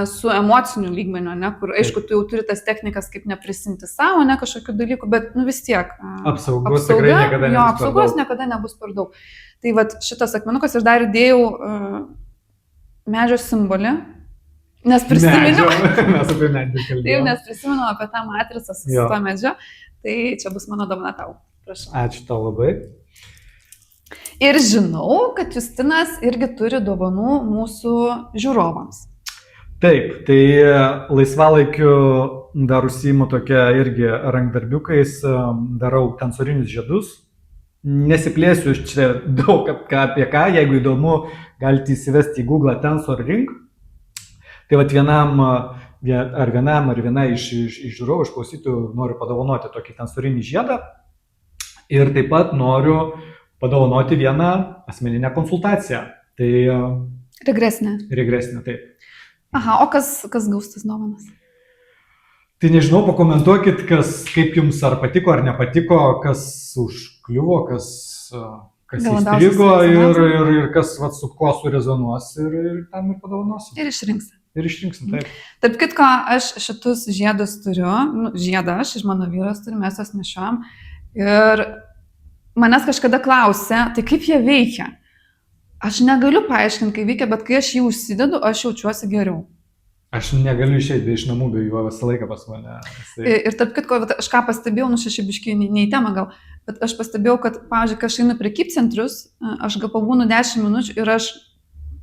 su emociniu lygmeniu, ne, kur aišku tu jau turi tas technikas kaip neprisimti savo, ne kažkokių dalykų, bet vis tiek apsaugos tikrai niekada nebus apsaugos niekada nebus per daug. Tai vat šitas akmenukas aš dar įdėjau medžio simbolį. Nes prisiminiau apie tą matricą su tuo medžiu, tai čia bus mano dovana tau. Prašau. Ačiū tau labai. Ir žinau, kad Justinas irgi turi dovanų mūsų žiūrovams. Taip, tai laisvalaikiu dar užsiimu tokia irgi rankdarbiukais, darau tensorinius žiedus. Nesiplėsiu čia daug apie ką, jeigu įdomu, galite įsivesti į Google Tensor Ring. Tai vat vienam ar viena iš žiūrovų, iš klausytojų noriu padovanoti tokį tensorinį žiedą ir taip pat noriu padovanoti vieną asmeninę konsultaciją. Tai regresinė, taip. Aha, o kas gaus tas dovanas? Tai nežinau, pakomentuokit, kaip jums ar patiko, ar nepatiko, kas užkliuvo, kas įstrigo ir kas su kuo surezonuos ir tam ir padovanosiu. Ir išrinksim, taip. Tarp kitko, aš šitus žiedus turiu, žiedą aš ir mano vyras turi, mes juos nešiojam. Ir manęs kažkada klausė, tai kaip jie veikia? Aš negaliu paaiškinti, kaip veikia, bet kai aš jį užsidedu, aš jaučiuosi geriau. Aš negaliu išeiti iš namų, be jo visą laiką pas mane. Ir tarp kitko, aš ką pastebėjau, šiaip ne į temą gal, bet aš pastebėjau, kad, pavyzdžiui, kai aš einu prekybcentrius, aš gal pabūnu 10 minučių ir aš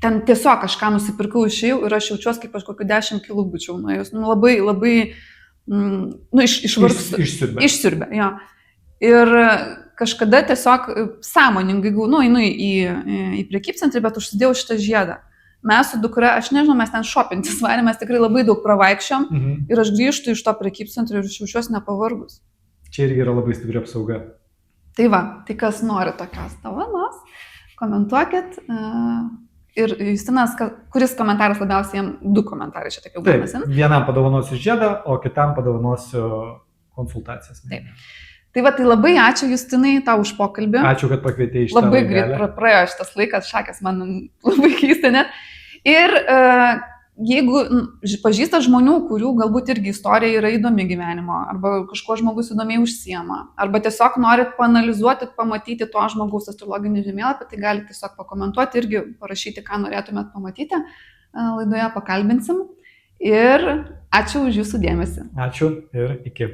ten tiesiog kažką nusipirkau, išėjau ir aš jaučiuosi, kaip aš kokiu 10 kilų būčiau nuėjus. Labai išvargstu. Išsiurbė, jo. Ir kažkada tiesiog sąmoningai, einu į prekybcentrį, bet užsidėjau šitą žiedą. Mes su dukra, aš nežinau, mes ten šopintis varėm, mes tikrai labai daug pravaikščiom ir aš grįžtu iš to prekybcentrio ir jaučiuosi nepavargus. Čia irgi yra labai stipri apsauga. Tai va, tai kas nori tokios dovanos, komentuokit. Ir Justinas, kuris komentaras labiausiai jam, 2 komentarai čia taip jau gaunasi. Vienam padovanosiu žiedą, o kitam padovanosiu konsultacijas. Taip. Tai va, tai labai ačiū Justinai tau už pokalbį. Ačiū, kad pakvietei iš tavo. Labai greit praėjo šitas laikas, šakės man labai keista net. Ir jeigu pažįsta žmonių, kurių galbūt irgi istorija yra įdomi gyvenimo, arba kažkuo žmogus įdomiai užsiema, arba tiesiog norit paanalizuoti, pamatyti to žmogaus astrologinį žemėlapį, tai galite tiesiog pakomentuoti, irgi parašyti, ką norėtumėt pamatyti. Laidoje pakalbinsim. Ir ačiū už jūsų dėmesį. Ačiū ir iki.